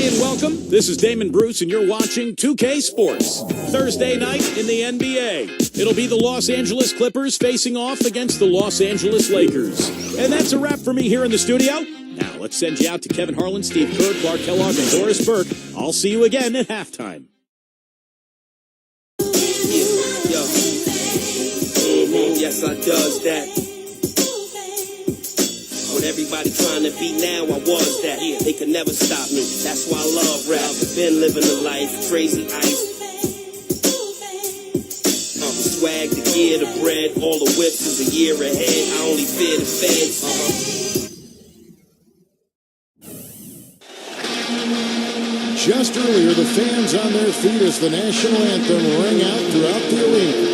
everybody, and welcome. This is Damon Bruce, and you're watching 2K Sports. Thursday night in the NBA. It'll be the Los Angeles Clippers facing off against the Los Angeles Lakers. And that's a wrap for me here in the studio. Now, let's send you out to Kevin Harlan, Steve Kerr, Clark Kellogg, and Doris Burke. I'll see you again at halftime. Yes, I does that. When everybody trying to be now, I was that. They could never stop me. That's why I love rap. Been living the life, crazy ice. The swag, the gear, the bread, all the whips is a year ahead. I only fear the feds. Just earlier, the fans on their feet as the national anthem rang out throughout the arena.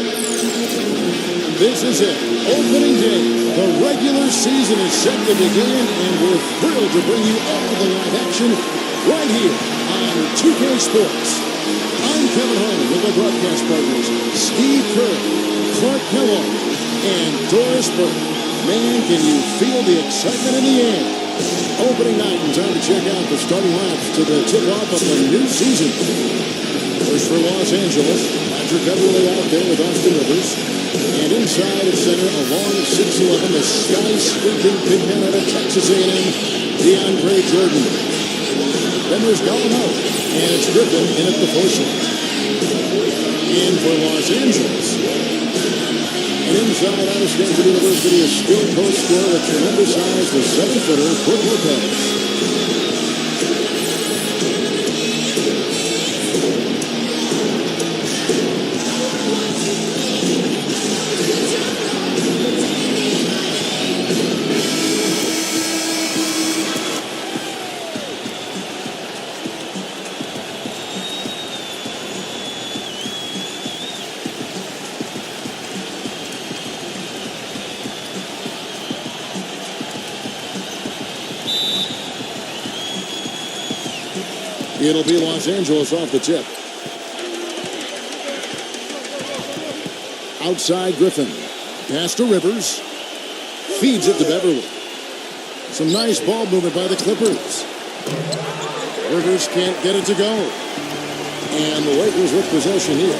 This is it, opening day. The regular season is set to begin, and we're thrilled to bring you all the live action right here on 2K Sports. I'm Kevin Harlan with my broadcast partners, Steve Kerr, Clark Kellogg, and Doris Burke. Man, can you feel the excitement in the air? Opening night, and time to check out the starting lineups to the tip-off of the new season. First for Los Angeles, Patrick Beverly out there with Austin Rivers. And inside at center, along 6'11", the sky-speaking big man out of Texas A&M, DeAndre Jordan. Then there's Gallinari, and it's Griffin in at the 4 slot. And for Los Angeles, and inside out of Stanford University, a skilled post scorer with tremendous size, the 7-footer, Brook Lopez. It'll be Los Angeles off the tip. Outside Griffin. Pass to Rivers. Feeds it to Beverly. Some nice ball movement by the Clippers. Rivers can't get it to go. And the Lakers with possession here.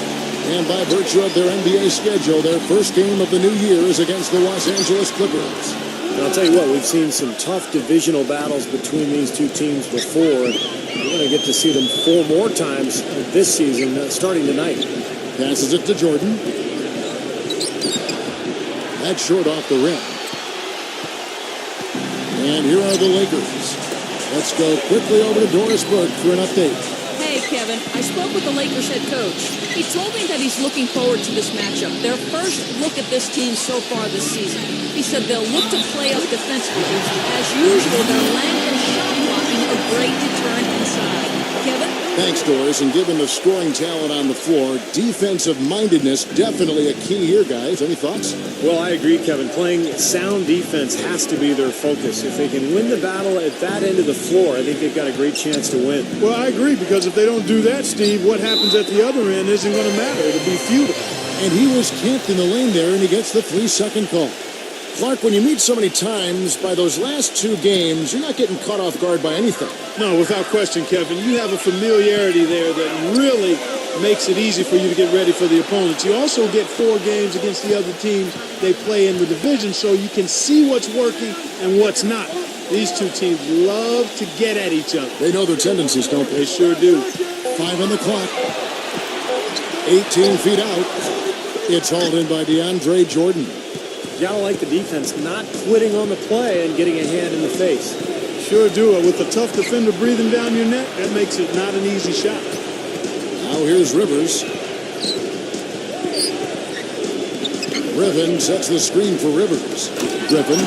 And by virtue of their NBA schedule, their first game of the new year is against the Los Angeles Clippers. And I'll tell you what, we've seen some tough divisional battles between these two teams before. We're going to get to see them 4 more times this season, starting tonight. Passes it to Jordan. That's short off the rim. And here are the Lakers. Let's go quickly over to Doris Burke for an update. Hey, Kevin, I spoke with the Lakers head coach. He told me that he's looking forward to this matchup. Their first look at this team so far this season. He said they'll look to play up defensively. As usual, their length and shot blocking a great deterrent inside. Kevin? Thanks, Doris. And given the scoring talent on the floor, defensive-mindedness definitely a key here, guys. Any thoughts? Well, I agree, Kevin. Playing sound defense has to be their focus. If they can win the battle at that end of the floor, I think they've got a great chance to win. Well, I agree, because if they don't do that, Steve, what happens at the other end isn't going to matter. It'll be futile. And he was camped in the lane there, and he gets the 3-second call. Clark, when you meet so many times, by those last 2 games, you're not getting caught off guard by anything. No, without question, Kevin. You have a familiarity there that really makes it easy for you to get ready for the opponents. You also get 4 games against the other teams they play in the division, so you can see what's working and what's not. These two teams love to get at each other. They know their tendencies, don't they? They sure do. 5 on the clock. 18 feet out. It's hauled in by DeAndre Jordan. You gotta like the defense not quitting on the play and getting a hand in the face. Sure do. With a tough defender breathing down your neck, that makes it not an easy shot. Now here's Rivers. Griffin sets the screen for Rivers. Griffin.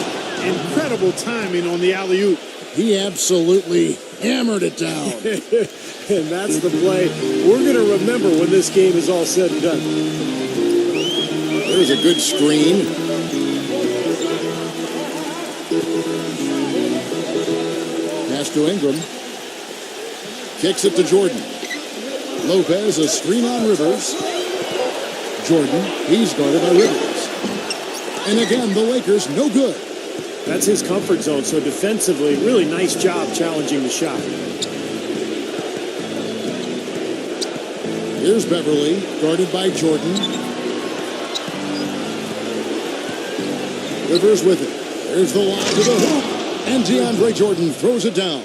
Incredible timing on the alley-oop. He absolutely hammered it down. And that's the play we're going to remember when this game is all said and done. There's a good screen. Pass to Ingram. Kicks it to Jordan. Lopez, a screen on Rivers. Jordan, he's guarded by Rivers. And again, the Lakers, no good. That's his comfort zone, so defensively, really nice job challenging the shot. Here's Beverly, guarded by Jordan. Rivers with it. There's the line to the hoop. And DeAndre Jordan throws it down.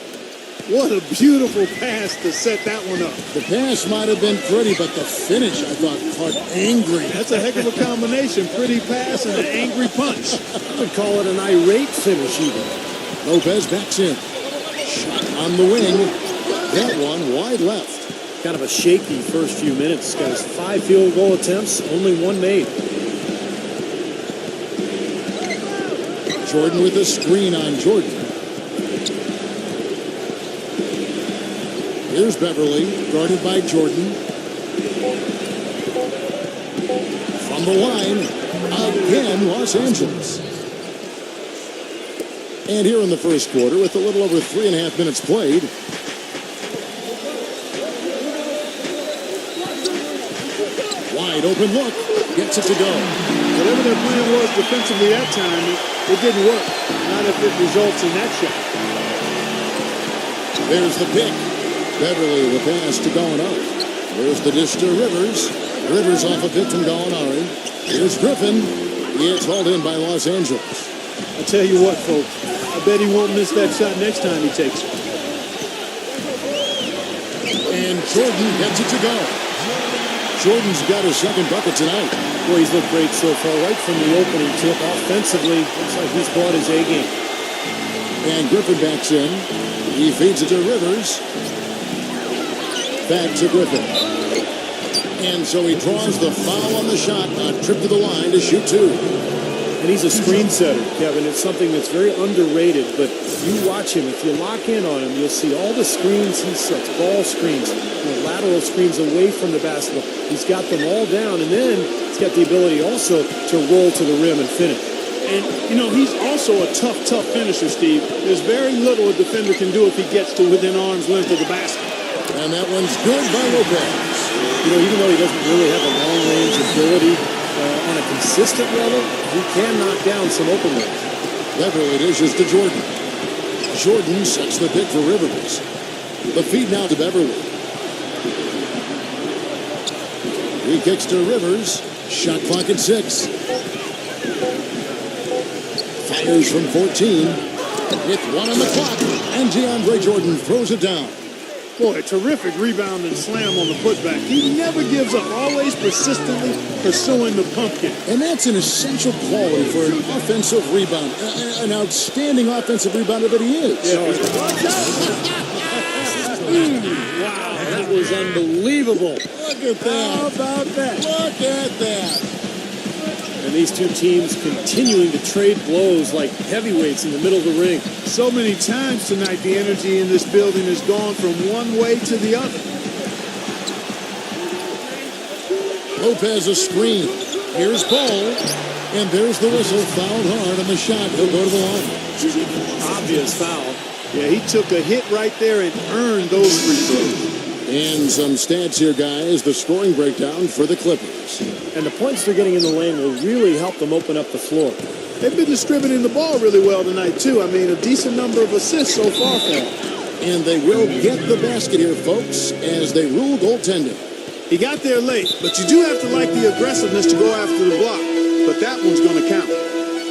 What a beautiful pass to set that one up. The pass might have been pretty, but the finish, I thought, caught angry. That's a heck of a combination. Pretty pass and an angry punch. I would call it an irate finish even. Lopez backs in. Shot on the wing. That one wide left. Kind of a shaky first few minutes. Got his 5 field goal attempts, only 1 made. Jordan with a screen on Jordan. Here's Beverly, guarded by Jordan. From the line, again, Los Angeles. And here in the first quarter, with a little over 3.5 minutes played, wide open look, gets it to go. Whatever their plan was defensively that time, it didn't work. Not if it results in that shot. There's the pick. Beverly, the pass to Gallinari. There's the dish to Rivers. Rivers off a pick from Gallinari. Here's Griffin. It's hauled in by Los Angeles. I tell you what, folks, I bet he won't miss that shot next time he takes it. And Jordan gets it to go. Jordan's got his second bucket tonight. Boy, he's looked great so far, right from the opening tip. Offensively, looks like he's brought his A game. And Griffin backs in. He feeds it to Rivers. Back to Griffin. And so he draws the foul on the shot. A trip to the line to shoot 2. And he's a screen setter, Kevin. It's something that's very underrated, but if you watch him, if you lock in on him, you'll see all the screens he sets, ball screens, lateral screens away from the basketball. He's got them all down, and then he's got the ability also to roll to the rim and finish. And, you know, he's also a tough finisher, Steve. There's very little a defender can do if he gets to within arm's length of the basket. And that one's good by Lopez. You know, even though he doesn't really have a long-range ability on a consistent level, he can knock down some open ones. Beverly dishes to Jordan. Jordan sets the pick for Rivers. The feed now to Beverly. He kicks to Rivers. Shot clock at 6. Fires from 14. With 1 on the clock. And DeAndre Jordan throws it down. Boy, terrific rebound and slam on the putback. He never gives up, always persistently pursuing the pumpkin. And that's an essential quality for an offensive rebound. An outstanding offensive rebounder that he is. Yeah. Wow, that was unbelievable. Look at that. How about that? Look at that. And these two teams continuing to trade blows like heavyweights in the middle of the ring. So many times tonight, the energy in this building has gone from one way to the other. Lopez a screen. Here's Ball. And there's the whistle. Fouled hard on the shot. He'll go to the line. Obvious foul. Yeah, he took a hit right there and earned those free throws. And some stats here, guys. The scoring breakdown for the Clippers. And the points they're getting in the lane will really help them open up the floor. They've been distributing the ball really well tonight, too. I mean, a decent number of assists so far for them. And they will get the basket here, folks, as they rule goaltending. He got there late, but you do have to like the aggressiveness to go after the block. But that one's going to count.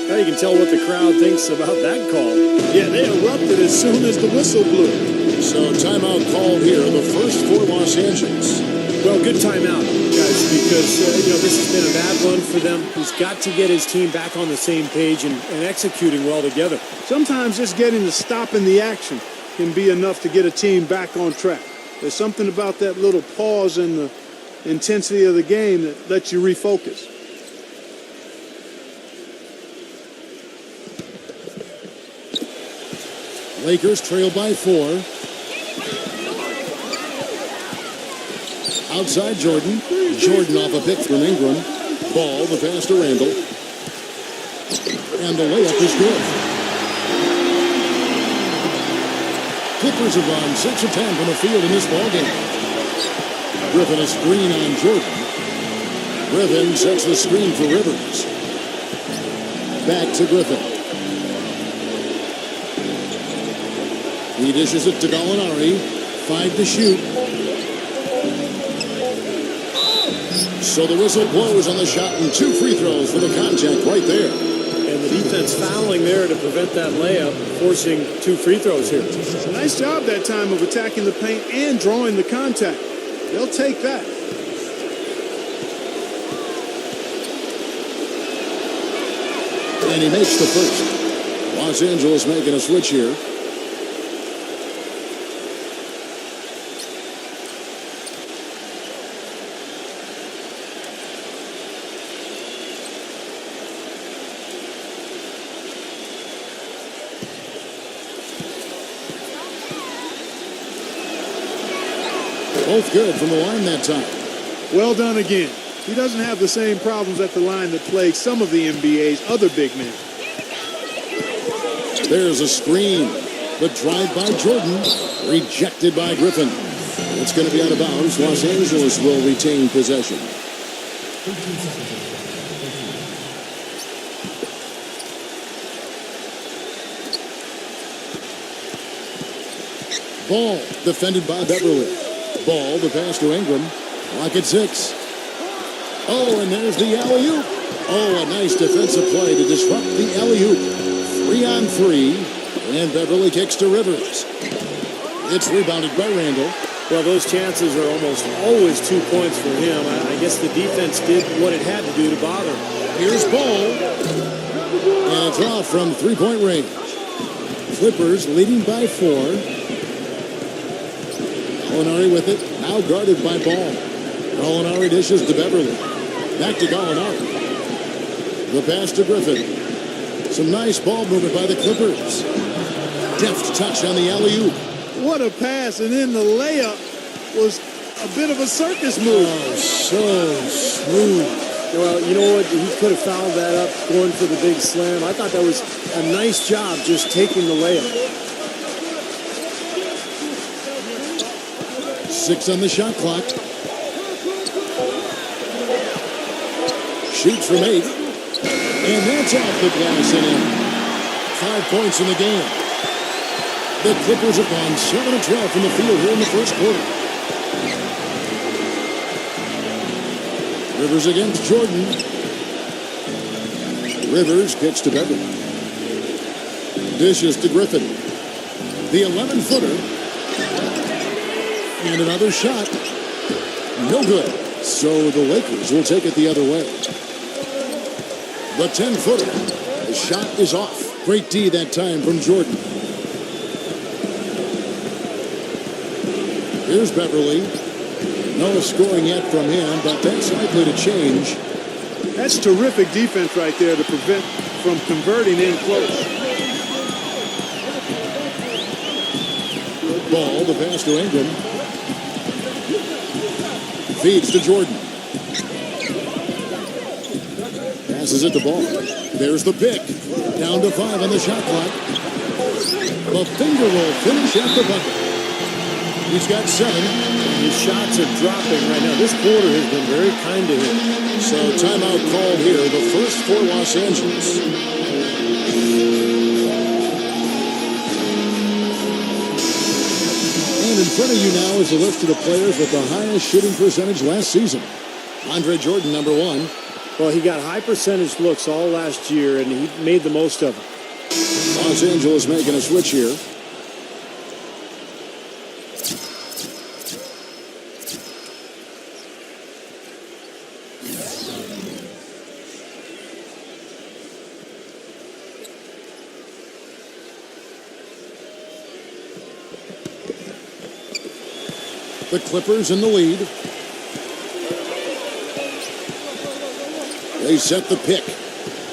Now you can tell what the crowd thinks about that call. Yeah, they erupted as soon as the whistle blew. So timeout called here, the first for Los Angeles. Well, good timeout, guys, because, this has been a bad run for them. He's got to get his team back on the same page and executing well together. Sometimes just getting the stop in the action can be enough to get a team back on track. There's something about that little pause in the intensity of the game that lets you refocus. Lakers trail by 4. Outside Jordan. Jordan off a pick from Ingram. Ball, the pass to Randall. And the layup is good. Clippers have gone 6 of 10 from the field in this ballgame. Griffin a screen on Jordan. Griffin sets the screen for Rivers. Back to Griffin. He dishes it to Gallinari. 5 to shoot. So the whistle blows on the shot and 2 free throws for the contact right there. And the defense fouling there to prevent that layup, forcing 2 free throws here. Nice job that time of attacking the paint and drawing the contact. They'll take that. And he makes the first. Los Angeles making a switch here. Both good from the line that time. Well done again. He doesn't have the same problems at the line that plague some of the NBA's other big men. There's a screen. The drive by Jordan, rejected by Griffin. It's going to be out of bounds. Los Angeles will retain possession. Ball defended by Beverly. Ball, the pass to Ingram. Clock at 6. Oh, and there's the alley-oop. Oh, a nice defensive play to disrupt the alley-oop. 3 on 3, and Beverly kicks to Rivers. It's rebounded by Randall. Well, those chances are almost always 2 points for him. I guess the defense did what it had to do to bother him. Here's Ball. And it's off from 3-point range. Clippers leading by 4. Gallinari with it, now guarded by Ball. Gallinari dishes to Beverly. Back to Gallinari. The pass to Griffin. Some nice ball movement by the Clippers. Deft touch on the alley-oop. What a pass, and then the layup was a bit of a circus move. Oh, so smooth. Well, you know what? He could have fouled that up, going for the big slam. I thought that was a nice job just taking the layup. 6 on the shot clock. Shoots from 8. And that's off the glass and in. 5 points in the game. The Clippers have gone 7 of 12 from the field here in the first quarter. Rivers against Jordan. Rivers kicks to Beverly. Dishes to Griffin. The 11-footer. And another shot. No good. So the Lakers will take it the other way. The 10-footer. The shot is off. Great D that time from Jordan. Here's Beverly. No scoring yet from him, but that's likely to change. That's terrific defense right there to prevent from converting in close. Ball, the pass to Ingram. Feeds to Jordan. Passes it to Ball. There's the pick. Down to 5 on the shot clock. The finger roll finish at the bucket. He's got 7. His shots are dropping right now. This quarter has been very kind to him. So timeout called here. The first for Los Angeles. And in front of you now is the list of the players with the highest shooting percentage last season. Andre Jordan, number 1. Well, he got high percentage looks all last year, and he made the most of it. Los Angeles making a switch here. The Clippers in the lead. They set the pick.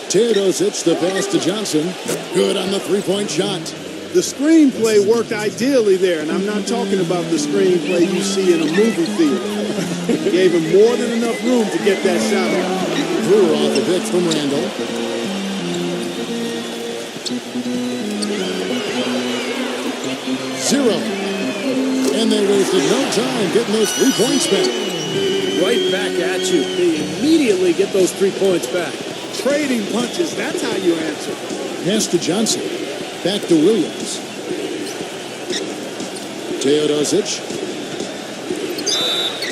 Teodosic, the pass to Johnson. Good on the three-point shot. The screenplay worked ideally there, and I'm not talking about the screenplay you see in a movie theater. Gave him more than enough room to get that shot off. Brewer off the pick from Randall. Zero. And they wasted no time getting those 3 points back. Right back at you. They immediately get those 3 points back. Trading punches, that's how you answer. Pass to Johnson. Back to Williams. Teodosic.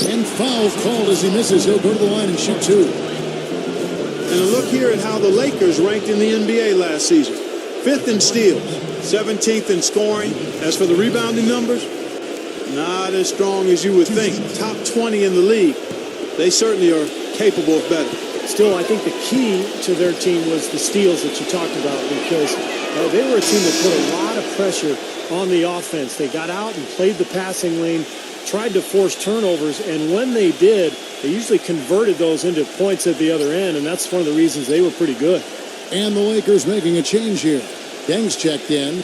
And foul called as he misses. He'll go to the line and shoot 2. And a look here at how the Lakers ranked in the NBA last season. 5th in steals, 17th in scoring. As for the rebounding numbers, not as strong as you would think. Top 20 in the league. They certainly are capable of better. Still, I think the key to their team was the steals that you talked about, because they were a team that put a lot of pressure on the offense. They got out and played the passing lane, tried to force turnovers, and when they did, they usually converted those into points at the other end, and that's one of the reasons they were pretty good. And the Lakers making a change here. Deng's checked in.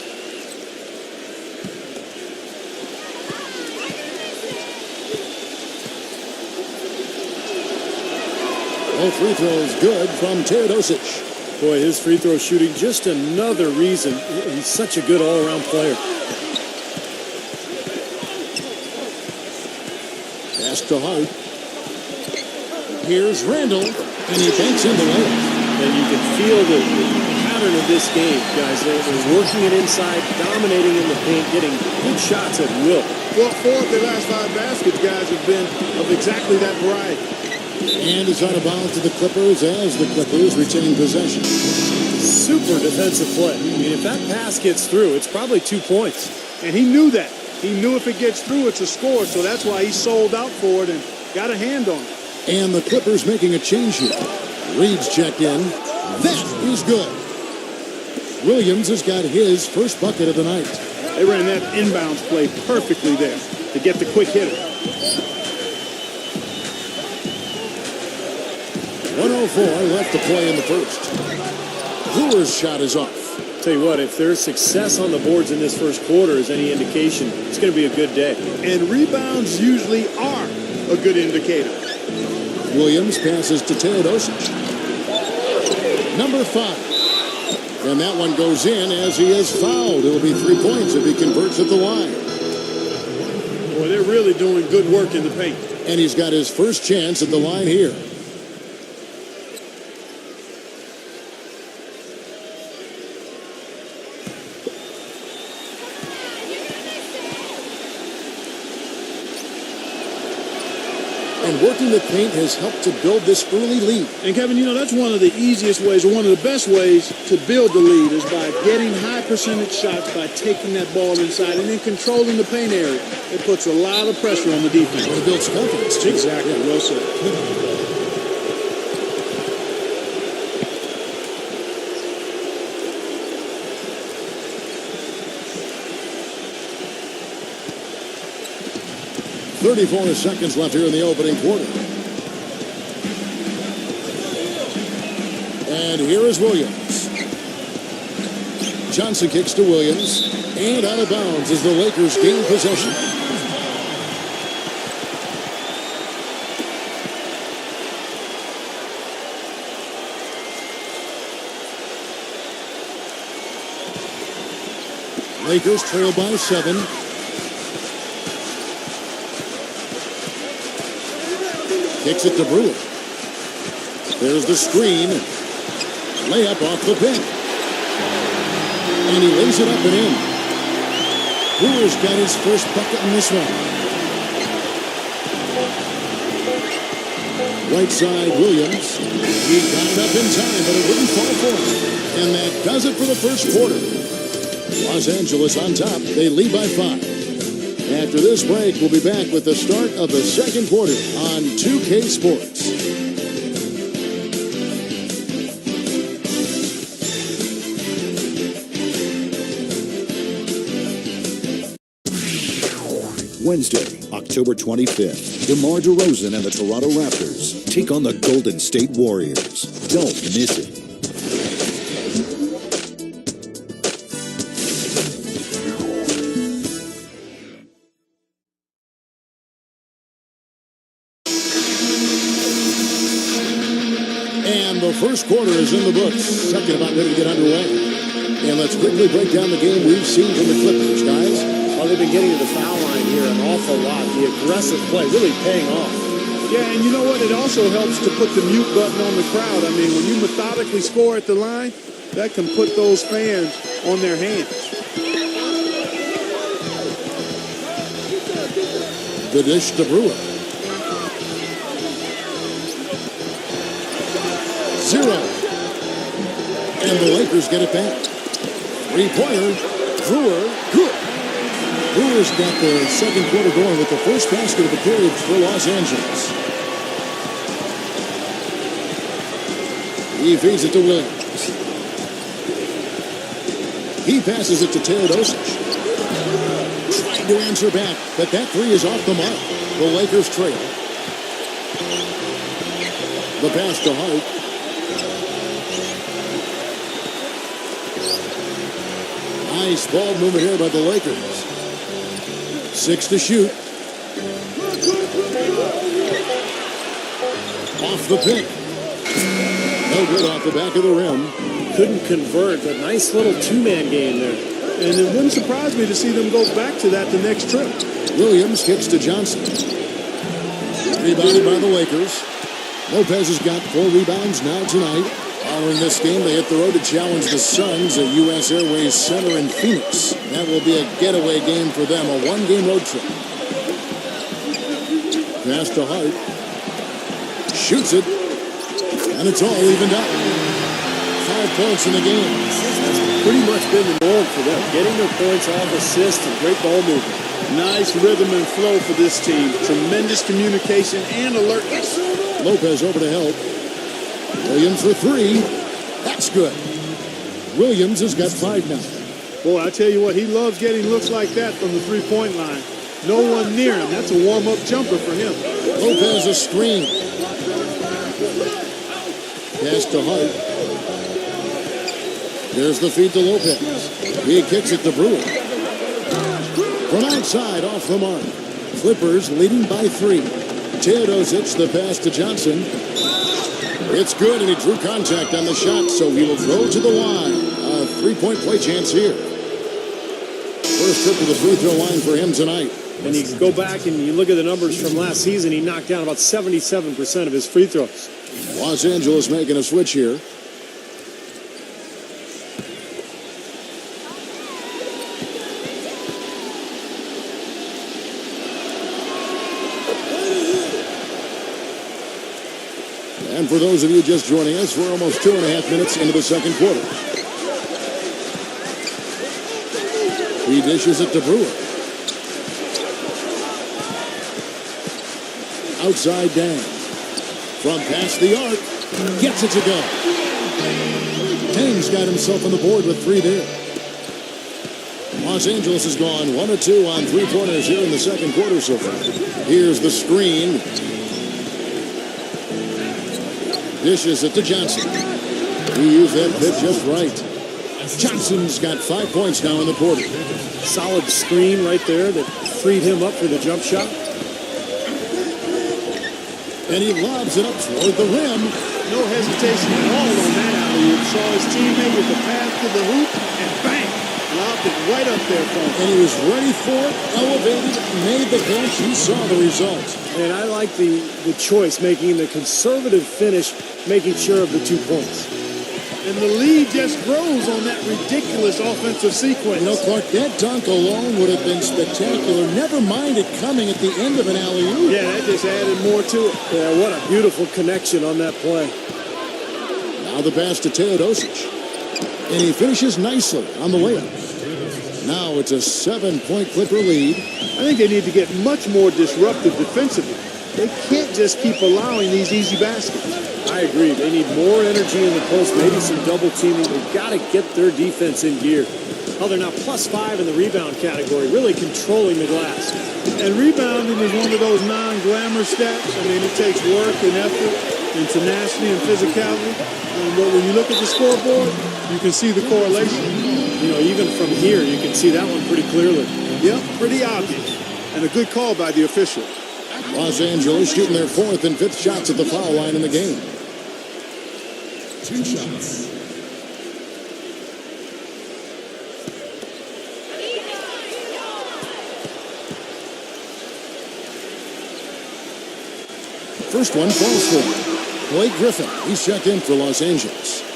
All free throws good from Teodosic. Boy, his free throw shooting, just another reason he's such a good all-around player. Pass to Hart. Here's Randall, and he banks in the layup. And you can feel the pattern of this game, guys. They're working it inside, dominating in the paint, getting good shots at will. Well, 4 of their last 5 baskets, guys, have been of exactly that variety. And it's out of bounds to the Clippers as the Clippers retain possession. Super defensive play. I mean, if that pass gets through, it's probably 2 points. And he knew that. He knew if it gets through, it's a score. So that's why he sold out for it and got a hand on it. And the Clippers making a change here. Reed's checked in. That is good. Williams has got his first bucket of the night. They ran that inbounds play perfectly there to get the quick hitter. 104 left to play in the first. Brewer's shot is off. Tell you what, if there's success on the boards in this first quarter is any indication, it's going to be a good day. And rebounds usually are a good indicator. Williams passes to Teodosic. Number 5. And that one goes in as he is fouled. It'll be 3 points if he converts at the line. Boy, they're really doing good work in the paint. And he's got his first chance at the line here. And working the paint has helped to build this early lead. And Kevin, you know, that's one of the easiest ways, or one of the best ways to build the lead is by getting high percentage shots, by taking that ball inside and then controlling the paint area. It puts a lot of pressure on the defense. It builds confidence, too. Exactly. Yeah. Well said. .34 seconds left here in the opening quarter. And here is Williams. Johnson kicks to Williams. And out of bounds as the Lakers gain possession. Lakers trail by 7. Kicks it to Brewer. There's the screen. Layup off the pin. And he lays it up and in. Brewer's got his first bucket in this one. Right side, Williams. He got it up in time, but it wouldn't fall for him. And that does it for the first quarter. Los Angeles on top. They lead by 5. After this break, we'll be back with the start of the second quarter on 2K Sports. Wednesday, October 25th, DeMar DeRozan and the Toronto Raptors take on the Golden State Warriors. Don't miss it. And the first quarter is in the books. Second about ready to get underway. And let's quickly break down the game we've seen from the Clippers, guys. Well, they've been getting to the foul line here an awful lot. The aggressive play really paying off. Yeah, and you know what? It also helps to put the mute button on the crowd. I mean, when you methodically score at the line, that can put those fans on their hands. The dish to Brewer. 0. And the Lakers get it back. Three-pointer. Brewer. Good. Brewer's got the second quarter going with the first basket of the period for Los Angeles. He feeds it to Williams. He passes it to Teodosic. Trying to answer back, but that three is off the mark. The Lakers trail. The pass to Hart. Nice ball movement here by the Lakers. 6 to shoot. Off the pick. No good off the back of the rim. Couldn't convert, but nice little two-man game there. And it wouldn't surprise me to see them go back to that the next trip. Williams kicks to Johnson. Rebounded by the Lakers. Lopez has got 4 rebounds now tonight. Following this game, they hit the road to challenge the Suns at U.S. Airways Center in Phoenix. That will be a getaway game for them, a one-game road trip. Pass to Hart. Shoots it. And it's all evened up. 5 points in the game. That's pretty much been the norm for them. Getting their points off assists and great ball movement. Nice rhythm and flow for this team. Tremendous communication and alertness. Lopez over to help. Williams for 3. That's good. Williams has got 5 now. Boy, I tell you what, he loves getting looks like that from the three-point line. No one near him. That's a warm-up jumper for him. Lopez a screen. Pass to Hart. There's the feed to Lopez. He kicks it to Brewer. From outside, off the mark. Clippers leading by 3. Teodosic, the pass to Johnson. It's good, and he drew contact on the shot, so he will go to the line. A 3-point play chance here. First trip to the free throw line for him tonight. And you go back and you look at the numbers from last season, he knocked down about 77% of his free throws. Los Angeles making a switch here. And for those of you just joining us, we're almost 2.5 minutes into the second quarter. He dishes it to Brewer. Outside Dan. From past the arc. Gets it to go. Tame's got himself on the board with 3 there. Los Angeles has gone 1 of 2 on 3-pointers here in the second quarter so far. Here's the screen. Dishes it to Johnson. He used that pitch just right. Johnson's got 5 points now in the quarter. Solid screen right there that freed him up for the jump shot. And he lobs it up toward the rim. No hesitation at all on that alley-oop. Saw his teammate with the pass to the hoop, and bang! Lobbed it right up there for him. And he was ready for it, elevated, made the catch. You saw the result. And I like the choice, making the conservative finish, making sure of the 2 points. And the lead just grows on that ridiculous offensive sequence. You know, Clark, that dunk alone would have been spectacular. Never mind it coming at the end of an alley-oop. Yeah, that just added more to it. Yeah, what a beautiful connection on that play. Now the pass to Teodosic. And he finishes nicely on the layup. Now it's a 7-point Clipper lead. I think they need to get much more disruptive defensively. They can't just keep allowing these easy baskets. I agree. They need more energy in the post, maybe some double teaming. They've got to get their defense in gear. Oh, they're now +5 in the rebound category, really controlling the glass. And rebounding is one of those non-glamour stats. I mean, it takes work and effort and tenacity and physicality. But when you look at the scoreboard, you can see the correlation. You know, even from here, you can see that one pretty clearly. Yep, pretty obvious. And a good call by the official. Los Angeles shooting their 4th and 5th shots at the foul line in the game. 2 shots. First one falls for Blake Griffin. He's checked in for Los Angeles.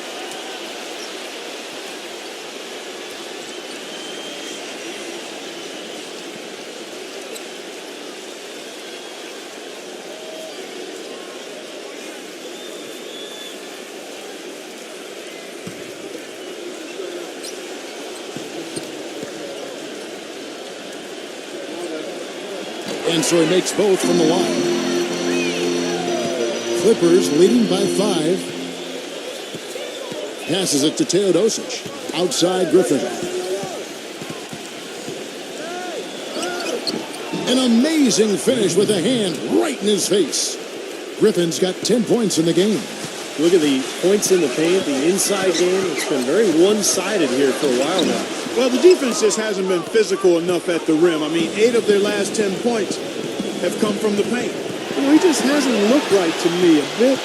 And so he makes both from the line. Clippers leading by 5. Passes it to Teodosic. Outside Griffin. An amazing finish with a hand right in his face. Griffin's got 10 points in the game. Look at the points in the paint, the inside game. It's been very one-sided here for a while now. Well, the defense just hasn't been physical enough at the rim. I mean, 8 of their last 10 points have come from the paint. You know, he just hasn't looked right to me. A bit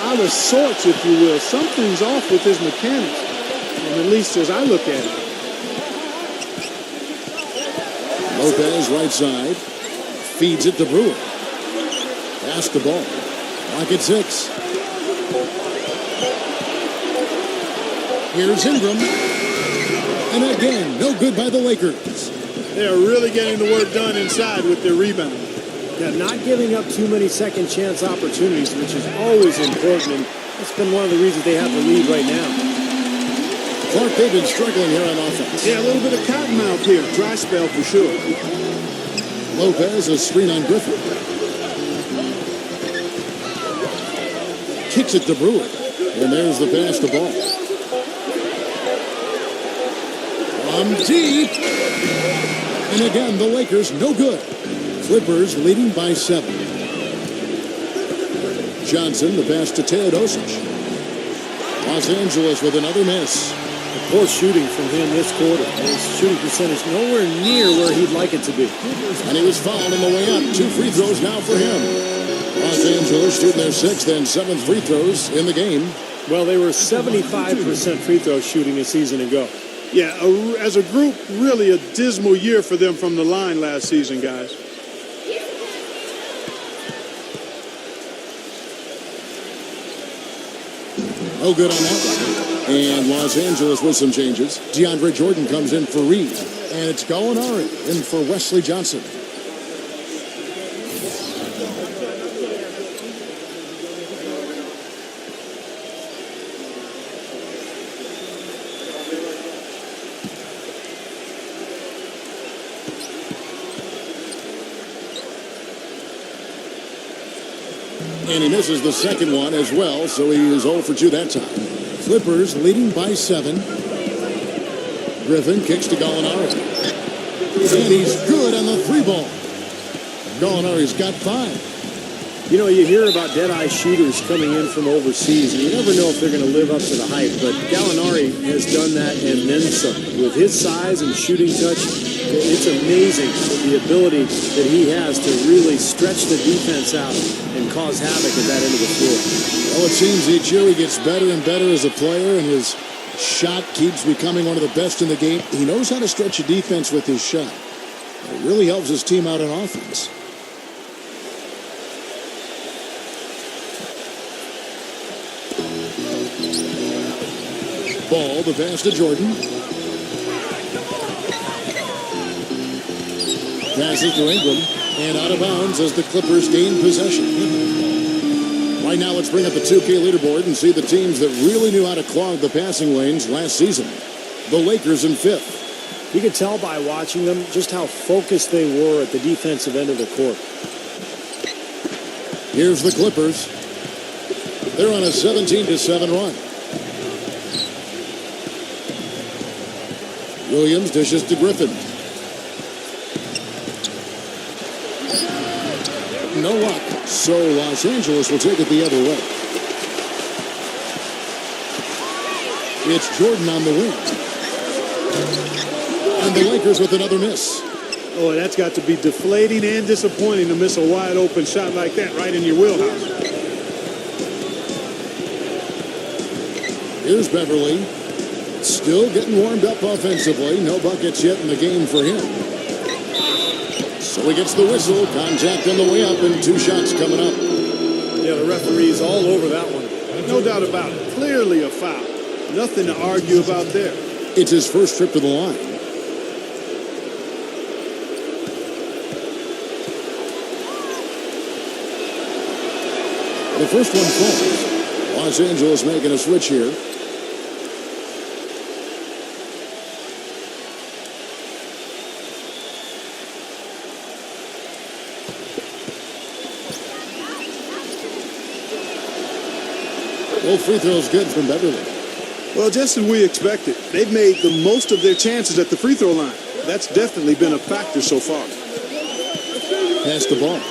out of sorts, if you will. Something's off with his mechanics, and at least as I look at it. Lopez right side. Feeds it to Brewer. Pass the ball. Lock at 6. Here's Ingram. And again, no good by the Lakers. They are really getting the work done inside with their rebound. Yeah, not giving up too many second chance opportunities, which is always important, and that's been one of the reasons they have the lead right now. Clark, they've been struggling here on offense. Yeah, a little bit of cottonmouth here. Dry spell for sure. Lopez, a screen on Griffin. Kicks it to Brewer. And there's the pass to Ball. From deep. And again, the Lakers no good. Clippers leading by 7. Johnson, the pass to Teodosic. Los Angeles with another miss. Poor shooting from him this quarter. His shooting percentage nowhere near where he'd like it to be. And he was fouled on the way up. 2 free throws now for him. Los Angeles shooting their 6th and 7th free throws in the game. Well, they were 75% free throw shooting a season ago. Yeah, as a group, really a dismal year for them from the line last season, guys. No good on that one. And Los Angeles with some changes. DeAndre Jordan comes in for Reed. And it's Gallinari in for Wesley Johnson. And he misses the second one as well, so he is 0 for 2 that time. Clippers leading by 7. Griffin kicks to Gallinari. And he's good on the 3-ball. Gallinari's got 5. You know, you hear about dead-eye shooters coming in from overseas, and you never know if they're going to live up to the hype, but Gallinari has done that and then some. With his size and shooting touch, it's amazing the ability that he has to really stretch the defense out and cause havoc at that end of the floor. Well, it seems each year he gets better and better as a player, and his shot keeps becoming one of the best in the game. He knows how to stretch a defense with his shot. It really helps his team out on offense. Ball, the pass to Jordan. Passes to Ingram, and out of bounds as the Clippers gain possession. Right now, let's bring up the 2K leaderboard and see the teams that really knew how to clog the passing lanes last season. The Lakers in 5th. You could tell by watching them just how focused they were at the defensive end of the court. Here's the Clippers. They're on a 17-7 run. Williams dishes to Griffin. No luck. So Los Angeles will take it the other way. It's Jordan on the wing. And the Lakers with another miss. Oh, that's got to be deflating and disappointing to miss a wide open shot like that right in your wheelhouse. Here's Beverly. Still getting warmed up offensively. No buckets yet in the game for him. So he gets the whistle. Contact on the way up and 2 shots coming up. Yeah, the referee's all over that one. No doubt about it. Clearly a foul. Nothing to argue about there. It's his first trip to the line. The first one falls. Los Angeles making a switch here. Both free throws good from Beverly. Well, just as we expected, they've made the most of their chances at the free throw line. That's definitely been a factor so far. Pass the ball.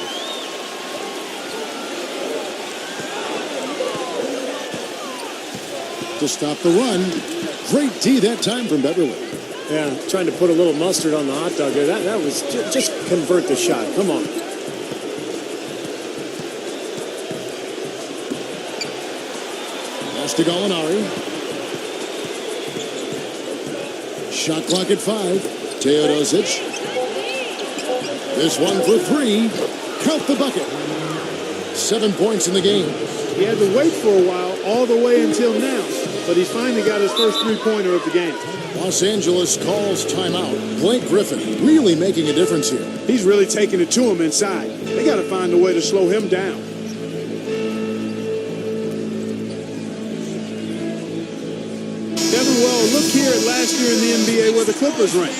To stop the run. Great D that time from Beverly. Yeah, trying to put a little mustard on the hot dog there. That was just convert the shot. Come on. Pass to Gallinari. Shot clock at 5. Teodosic. This one for 3. Count the bucket. 7 points in the game. He had to wait for a while, all the way until now, but he's finally got his first three-pointer of the game. Los Angeles calls timeout. Blake Griffin really making a difference here. He's really taking it to him inside. They got to find a way to slow him down. Kevin, well, look here at last year in the NBA where the Clippers ranked.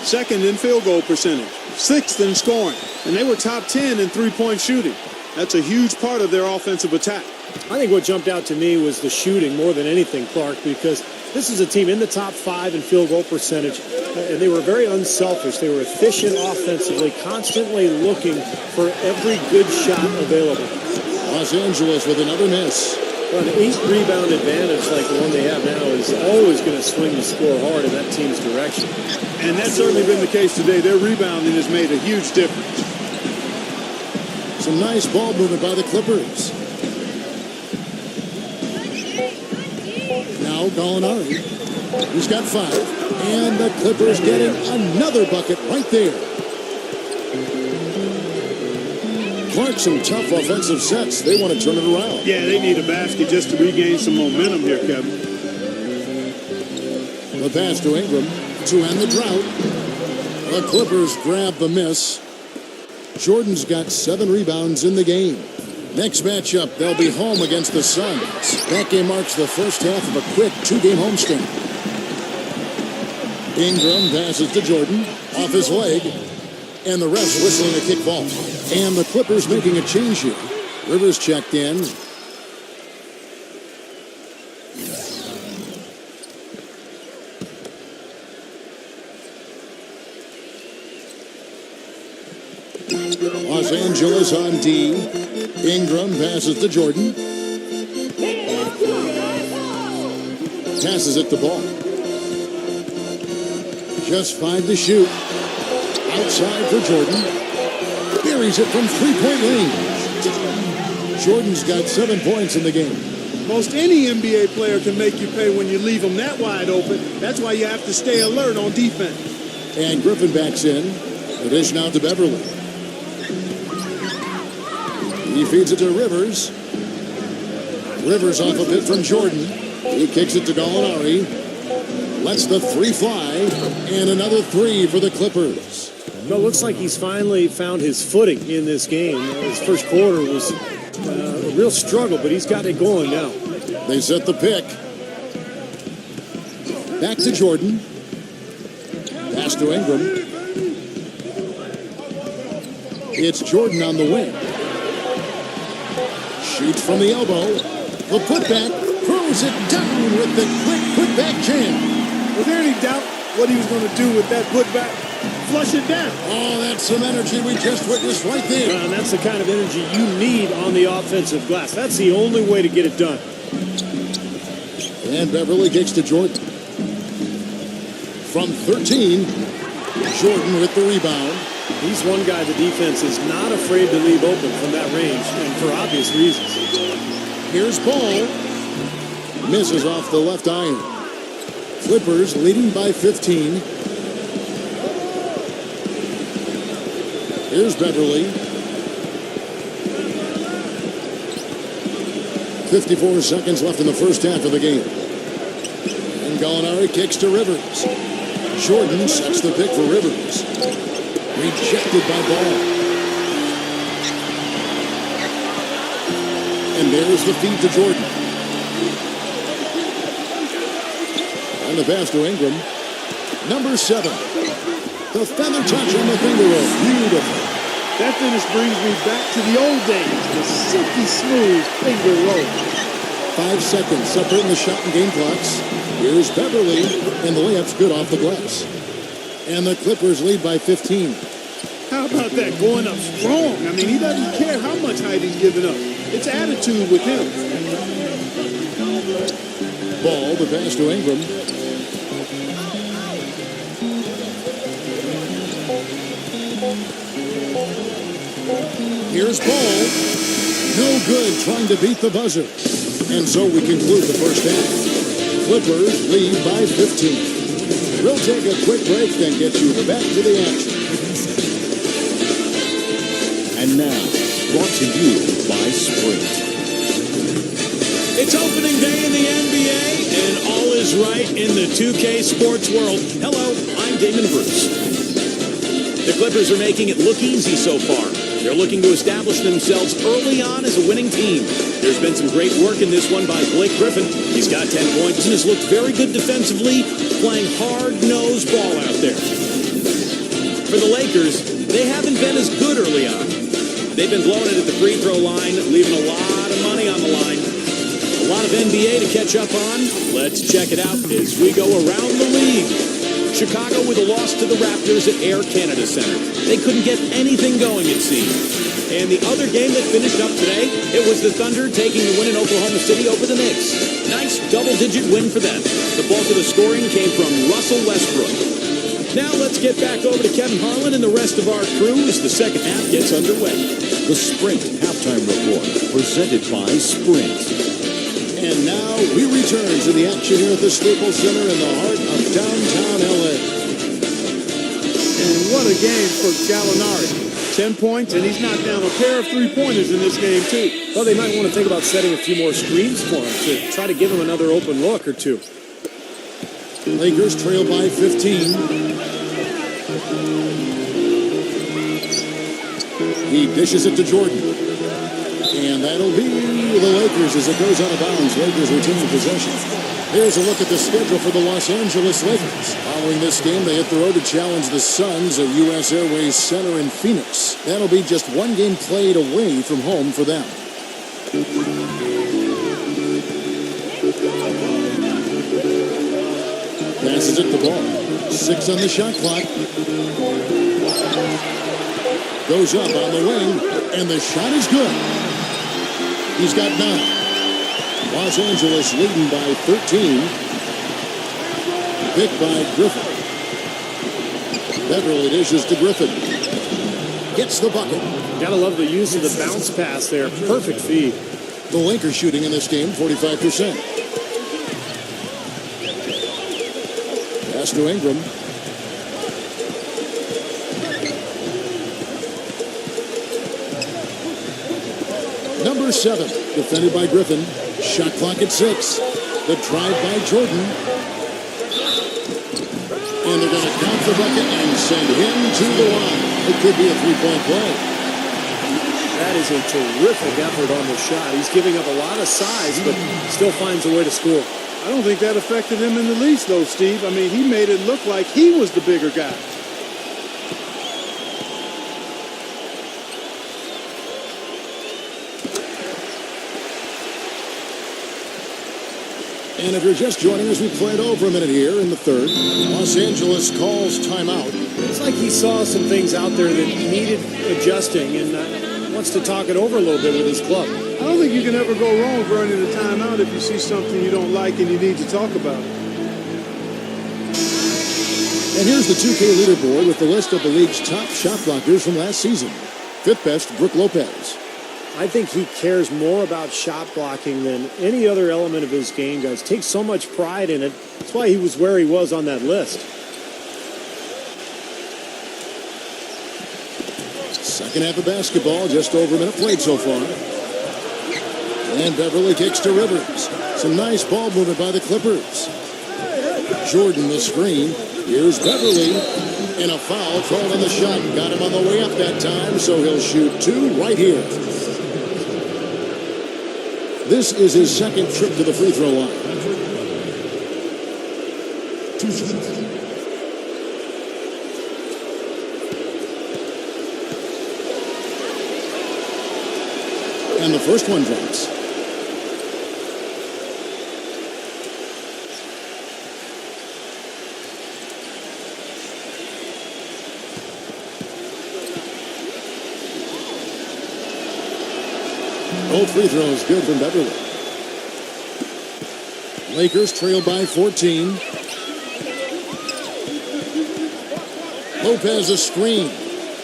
Second in field goal percentage, 6th in scoring, and they were top 10 in three-point shooting. That's a huge part of their offensive attack. I think what jumped out to me was the shooting more than anything, Clark, because this is a team in the top 5 in field goal percentage, and they were very unselfish. They were efficient offensively, constantly looking for every good shot available. Los Angeles with another miss. Well, an 8-rebound advantage like the one they have now is always going to swing the score hard in that team's direction. And that's certainly been the case today. Their rebounding has made a huge difference. Some nice ball movement by the Clippers. Now Gallinari. He's got 5. And the Clippers getting another bucket right there. Clark, some tough offensive sets. They want to turn it around. Yeah, they need a basket just to regain some momentum here, Kevin. The pass to Ingram to end the drought. The Clippers grab the miss. Jordan's got 7 rebounds in the game. Next matchup, they'll be home against the Suns. That game marks the first half of a quick 2-game homestand. Ingram passes to Jordan, off his leg, and the refs whistling a kick ball. And the Clippers making a change here. Rivers checked in. Los Angeles on D. Ingram passes to Jordan. Passes it to Ball. Just 5 to shoot. Outside for Jordan. Buries it from 3-point range. Jordan's got 7 points in the game. Most any NBA player can make you pay when you leave them that wide open. That's why you have to stay alert on defense. And Griffin backs in. The dish now to Beverly. He feeds it to Rivers. Rivers off a bit from Jordan. He kicks it to Gallinari. Lets the 3 fly. And another 3 for the Clippers. Well, it looks like he's finally found his footing in this game. His first quarter was a real struggle, but he's got it going now. They set the pick. Back to Jordan. Pass to Ingram. It's Jordan on the wing. Shoots from the elbow. The putback. Throws it down with the quick putback jam. Was there any doubt what he was going to do with that putback? Flush it down. Oh, that's some energy we just witnessed right there. And that's the kind of energy you need on the offensive glass. That's the only way to get it done. And Beverly kicks to Jordan. From 13, Jordan with the rebound. He's one guy the defense is not afraid to leave open from that range, and for obvious reasons. Here's Ball. Misses off the left iron. Clippers leading by 15. Here's Beverly. 54 seconds left in the first half of the game. And Gallinari kicks to Rivers. Jordan sets the pick for Rivers. Rejected by Ball. And there's the feed to Jordan. And the pass to Ingram. Number 7. The feather touch on the finger roll. Beautiful. That finish brings me back to the old days. The silky smooth finger roll. 5 seconds separating the shot and game clocks. Here's Beverly, and the layup's good off the glass. And the Clippers lead by 15. How about that, going up strong? I mean, he doesn't care how much height he's giving up. It's attitude with him. Ball, the pass to Ingram. Here's Ball. No good trying to beat the buzzer. And so we conclude the first half. Clippers lead by 15. We'll take a quick break, then get you back to the action. And now, brought to you by Sprint. It's opening day in the NBA, and all is right in the 2K sports world. Hello, I'm Damon Bruce. The Clippers are making it look easy so far. They're looking to establish themselves early on as a winning team. There's been some great work in this one by Blake Griffin. He's got 10 points and has looked very good defensively, playing hard-nosed ball out there. For the Lakers, they haven't been as good early on. They've been blowing it at the free throw line, leaving a lot of money on the line. A lot of NBA to catch up on. Let's check it out as we go around the league. Chicago with a loss to the Raptors at Air Canada Center. They couldn't get anything going, it seemed. And the other game that finished up today, it was the Thunder taking the win in Oklahoma City over the Knicks. Nice double-digit win for them. The bulk of the scoring came from Russell Westbrook. Now let's get back over to Kevin Harlan and the rest of our crew as the second half gets underway. The Sprint Halftime Report, presented by Sprint. And now we return to the action here at the Staples Center in the heart of downtown L.A. And what a game for Gallinari. 10 points, and he's knocked down a pair of three-pointers in this game, too. Well, they might want to think about setting a few more screens for him to try to give him another open look or two. Lakers trail by 15. He dishes it to Jordan. And that'll be the Lakers as it goes out of bounds. Lakers retain possession. Here's a look at the schedule for the Los Angeles Lakers. Following this game, they hit the road to challenge the Suns at U.S. Airways Center in Phoenix. That'll be just one game played away from home for them. Passes it the ball. 6 on the shot clock. Goes up on the wing, and the shot is good. He's got 9. Los Angeles leading by 13. Picked by Griffin. Beverly dishes to Griffin. Gets the bucket. Gotta love the use of the bounce pass there. Perfect feed. The Lakers shooting in this game, 45%. Pass to Ingram. Number 7, defended by Griffin. Shot clock at 6. The drive by Jordan. And they're going to count the bucket and send him to the line. It could be a three-point play. That is a terrific effort on the shot. He's giving up a lot of size, but still finds a way to score. I don't think that affected him in the least, though, Steve. I mean, he made it look like he was the bigger guy. And if you're just joining us, we played over a minute here in the third. Los Angeles calls timeout. It's like he saw some things out there that needed adjusting and wants to talk it over a little bit with his club. I don't think you can ever go wrong burning a timeout if you see something you don't like and you need to talk about it. And here's the 2K leaderboard with the list of the league's top shot blockers from last season. 5th best, Brook Lopez. I think he cares more about shot blocking than any other element of his game does. Takes so much pride in it. That's why he was where he was on that list. Second half of basketball, just over a minute played so far. And Beverly kicks to Rivers. Some nice ball movement by the Clippers. Jordan the screen. Here's Beverly. And a foul called on the shot. Got him on the way up that time, so he'll shoot 2 right here. This is his second trip to the free throw line. And the first one drops. Both free throws good from Beverly. Lakers trail by 14. Lopez a screen.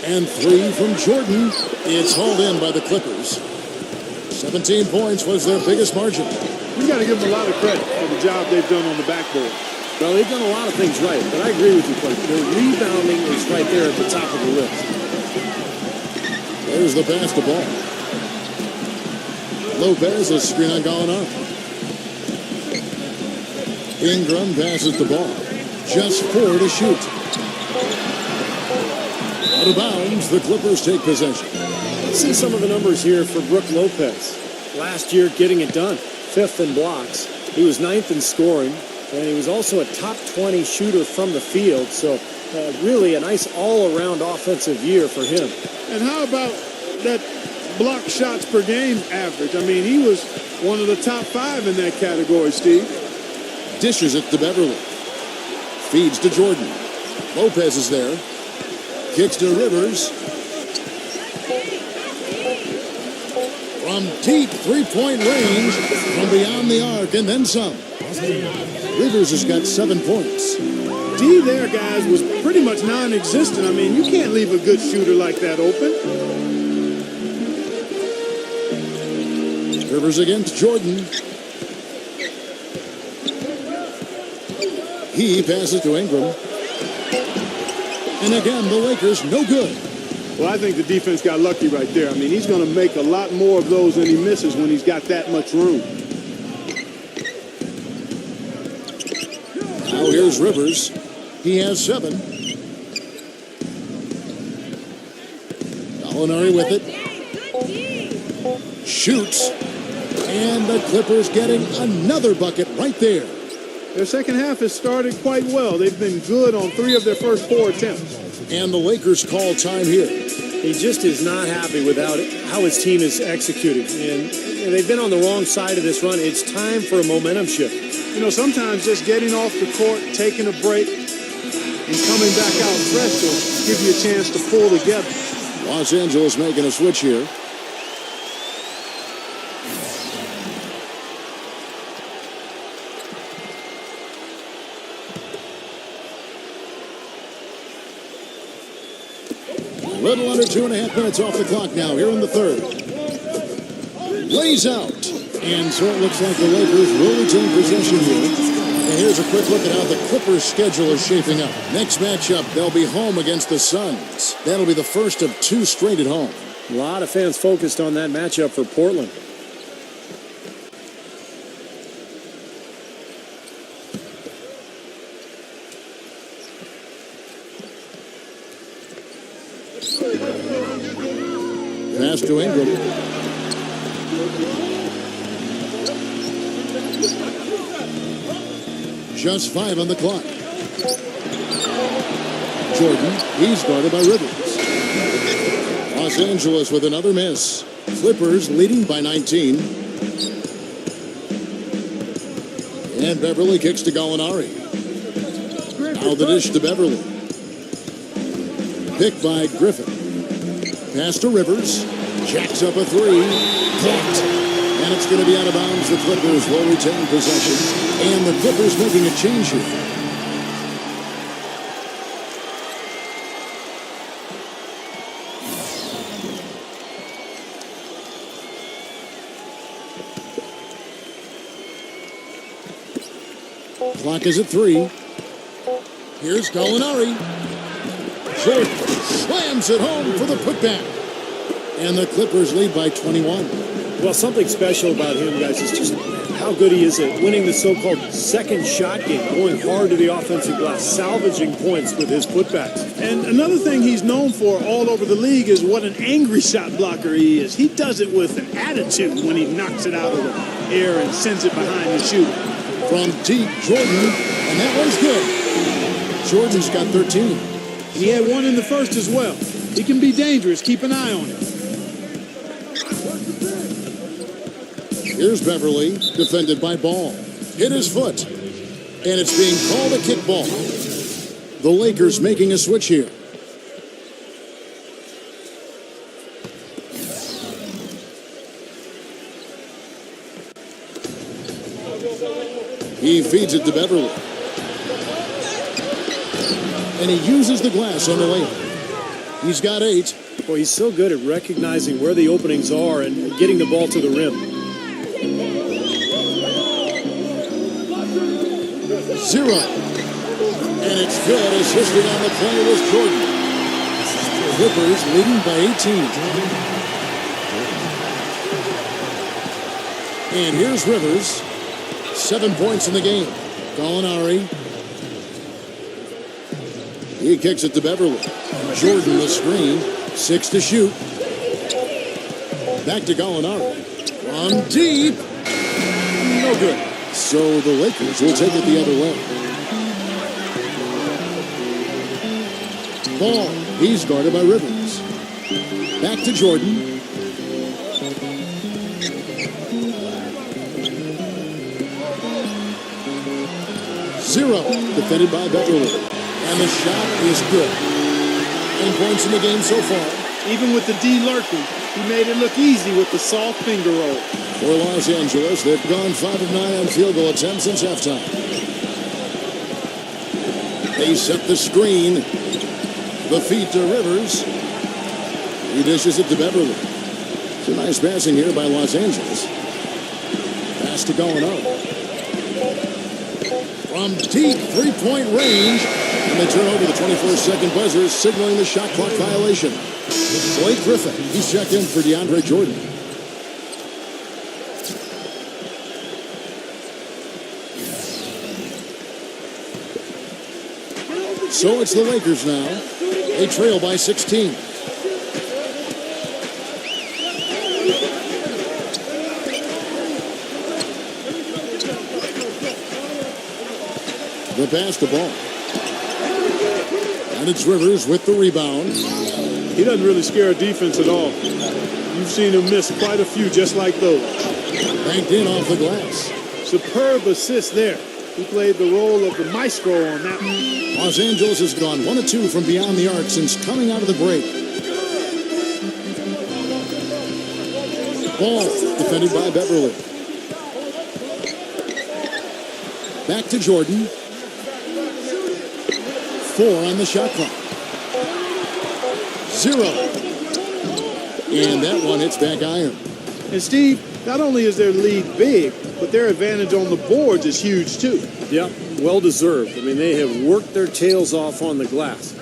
And 3 from Jordan. It's hauled in by the Clippers. 17 points was their biggest margin. You got to give them a lot of credit for the job they've done on the backboard. Well, they've done a lot of things right, but I agree with you, Clark. Their rebounding is right there at the top of the list. There's the pass to Ball. Lopez a screen on Gallinari. Ingram passes the ball. Just 4 to shoot. Out of bounds, the Clippers take possession. Let's see some of the numbers here for Brook Lopez. Last year, getting it done. 5th in blocks. He was 9th in scoring, and he was also a top 20 shooter from the field. So really a nice all-around offensive year for him. And how about that block shots per game average? I mean, he was one of the top 5 in that category, Steve. Dishes it to Beverly. Feeds to Jordan. Lopez is there. Kicks to Rivers. From deep three-point range, from beyond the arc, and then some. Rivers has got 7 points. D there, guys, was pretty much non-existent. I mean, you can't leave a good shooter like that open. Rivers against Jordan. He passes to Ingram. And again, the Lakers no good. Well, I think the defense got lucky right there. I mean, he's going to make a lot more of those than he misses when he's got that much room. Now here's Rivers. He has 7. Gallinari with it. Shoots. And the Clippers getting another bucket right there. Their second half has started quite well. They've been good on 3 of their first 4 attempts. And the Lakers call time here. He just is not happy with how his team is executing. And they've been on the wrong side of this run. It's time for a momentum shift. You know, sometimes just getting off the court, taking a break, and coming back out fresh will give you a chance to pull together. Los Angeles making a switch here. A little under 2.5 minutes off the clock now here in the third. Lays out. And so it looks like the Lakers will retain possession here. And here's a quick look at how the Clippers' schedule is shaping up. Next matchup, they'll be home against the Suns. That'll be the first of 2 straight at home. A lot of fans focused on that matchup for Portland. Pass to Ingram. Just 5 on the clock. Jordan, he's guarded by Rivers. Los Angeles with another miss. Clippers leading by 19. And Beverly kicks to Gallinari. Now the dish to Beverly. Picked by Griffin. Pass to Rivers. Jacks up a 3. Blocked. And it's going to be out of bounds. The Clippers will retain possession. And the Clippers making a change here. Clock is at 3. Here's Gallinari. Jordan slams it home for the putback. And the Clippers lead by 21. Well, something special about him, guys, is just how good he is at winning the so-called second shot game, going hard to the offensive glass, salvaging points with his putbacks. And another thing he's known for all over the league is what an angry shot blocker he is. He does it with an attitude when he knocks it out of the air and sends it behind the shooter. From deep, Jordan, and that one's good. Jordan's got 13. He had 1 in the first as well. He can be dangerous. Keep an eye on him. Here's Beverly, defended by Ball. Hit his foot. And it's being called a kickball. The Lakers making a switch here. He feeds it to Beverly. And he uses the glass on the layup. He's got 8. Boy, he's so good at recognizing where the openings are and getting the ball to the rim. 0. And it's good. Assisting on the play was Jordan. Clippers leading by 18. And here's Rivers. 7 points in the game. Gallinari. He kicks it to Beverly. Jordan the screen. 6 to shoot. Back to Gallinari. On deep. No good. So the Lakers will take it the other way. Ball. He's guarded by Rivers. Back to Jordan. Zero. Defended by Beverly. And the shot is good. 9 points in the game so far. Even with the D lurking, he made it look easy with the soft finger roll. For Los Angeles, they've gone 5 of 9 on field goal attempts since halftime. They set the screen. The feed to Rivers. He dishes it to Beverly. It's a nice passing here by Los Angeles. Pass to Gallinari. From deep three-point range. And they turn over the 24-second buzzer, signaling the shot clock violation. Blake Griffin, he's checked in for DeAndre Jordan. So it's the Lakers now. They trail by 16. The pass to Ball. And it's Rivers with the rebound. He doesn't really scare a defense at all. You've seen him miss quite a few just like those. Banked in off the glass. Superb assist there. He played the role of the maestro on that one. Los Angeles has gone 1 of 2 from beyond the arc since coming out of the break. Ball defended by Beverly. Back to Jordan. 4 on the shot clock. 0. And that one hits back iron. And Steve, not only is their lead big, but their advantage on the boards is huge too. Yeah, well deserved. I mean, they have worked their tails off on the glass.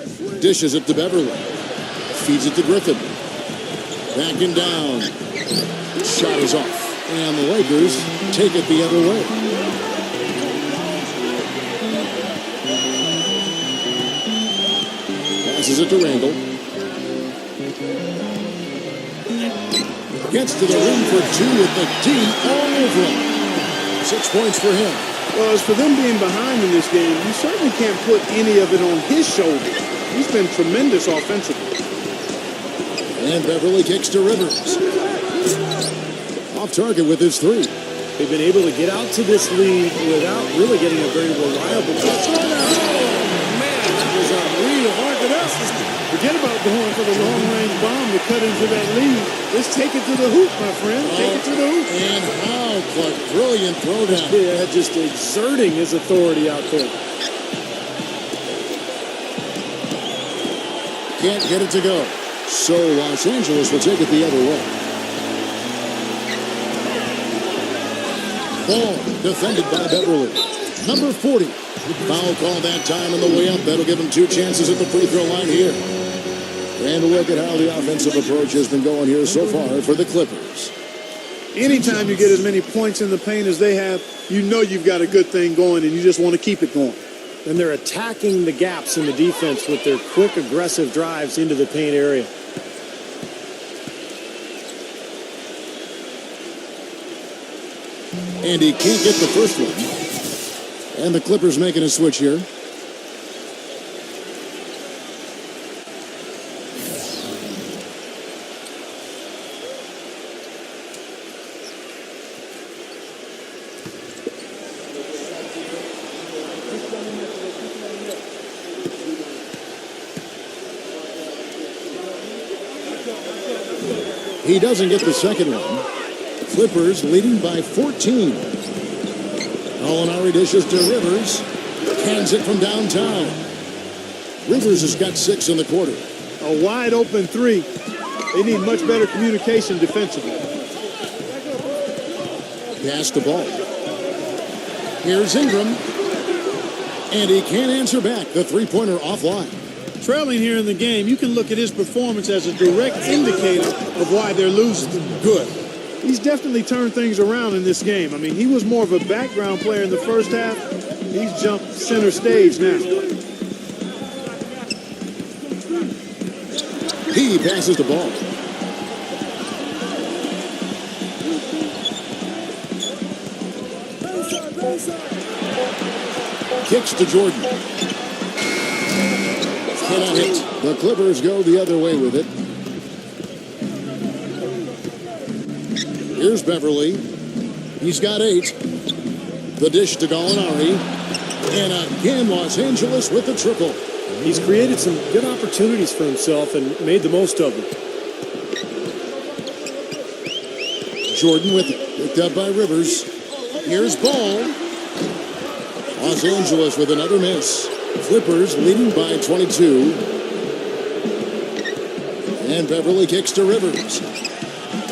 Dishes it to Beverly. Feeds it to Griffin. Backing down. Shot is off. And the Lakers take it the other way. Passes it to Randall. Gets to the rim for 2 with the D all over him. 6 points for him. Well, as for them being behind in this game, you certainly can't put any of it on his shoulders. He's been tremendous offensively. And Beverly kicks to Rivers. Off target with his 3. They've been able to get out to this lead without really getting a very reliable touch. Oh, man, that was unreal. Mark it up. Forget about going for the long-range bomb to cut into that lead. Let's take it to the hoop, my friend. Take it to the hoop. And how but brilliant throwdown. Yeah, just exerting his authority out there. Can't get it to go. So Los Angeles will take it the other way. Ball defended by Beverly. Number 40. Foul call that time on the way up. That'll give him 2 chances at the free throw line here. And a look at how the offensive approach has been going here so far for the Clippers. Anytime you get as many points in the paint as they have, you know you've got a good thing going and you just want to keep it going. And they're attacking the gaps in the defense with their quick, aggressive drives into the paint area. And he can't get the first one. And the Clippers making a switch here. He doesn't get the second one. Clippers leading by 14. Gallinari dishes to Rivers. Hands it from downtown. Rivers has got 6 in the quarter. A wide open three. They need much better communication defensively. Pass the ball. Here's Ingram. And he can't answer back. The three-pointer offline. Trailing here in the game, you can look at his performance as a direct indicator of why they're losing. Good. He's definitely turned things around in this game. I mean, he was more of a background player in the first half. He's jumped center stage now. He passes the ball. Kicks to Jordan. Cannot hit. The Clippers go the other way with it. Here's Beverly. He's got 8. The dish to Gallinari. And again, Los Angeles with the triple. He's created some good opportunities for himself and made the most of them. Jordan with it. Picked up by Rivers. Here's Ball. Los Angeles with another miss. Clippers leading by 22. And Beverly kicks to Rivers.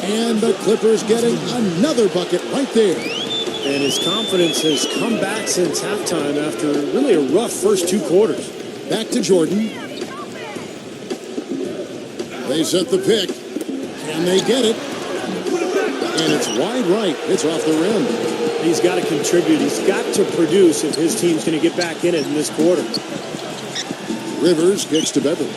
And the Clippers getting another bucket right there. And his confidence has come back since halftime after really a rough first 2 quarters. Back to Jordan. They set the pick. And they get it. And it's wide right. It's off the rim. He's got to contribute. He's got to produce if his team's going to get back in it in this quarter. Rivers kicks to Beverly.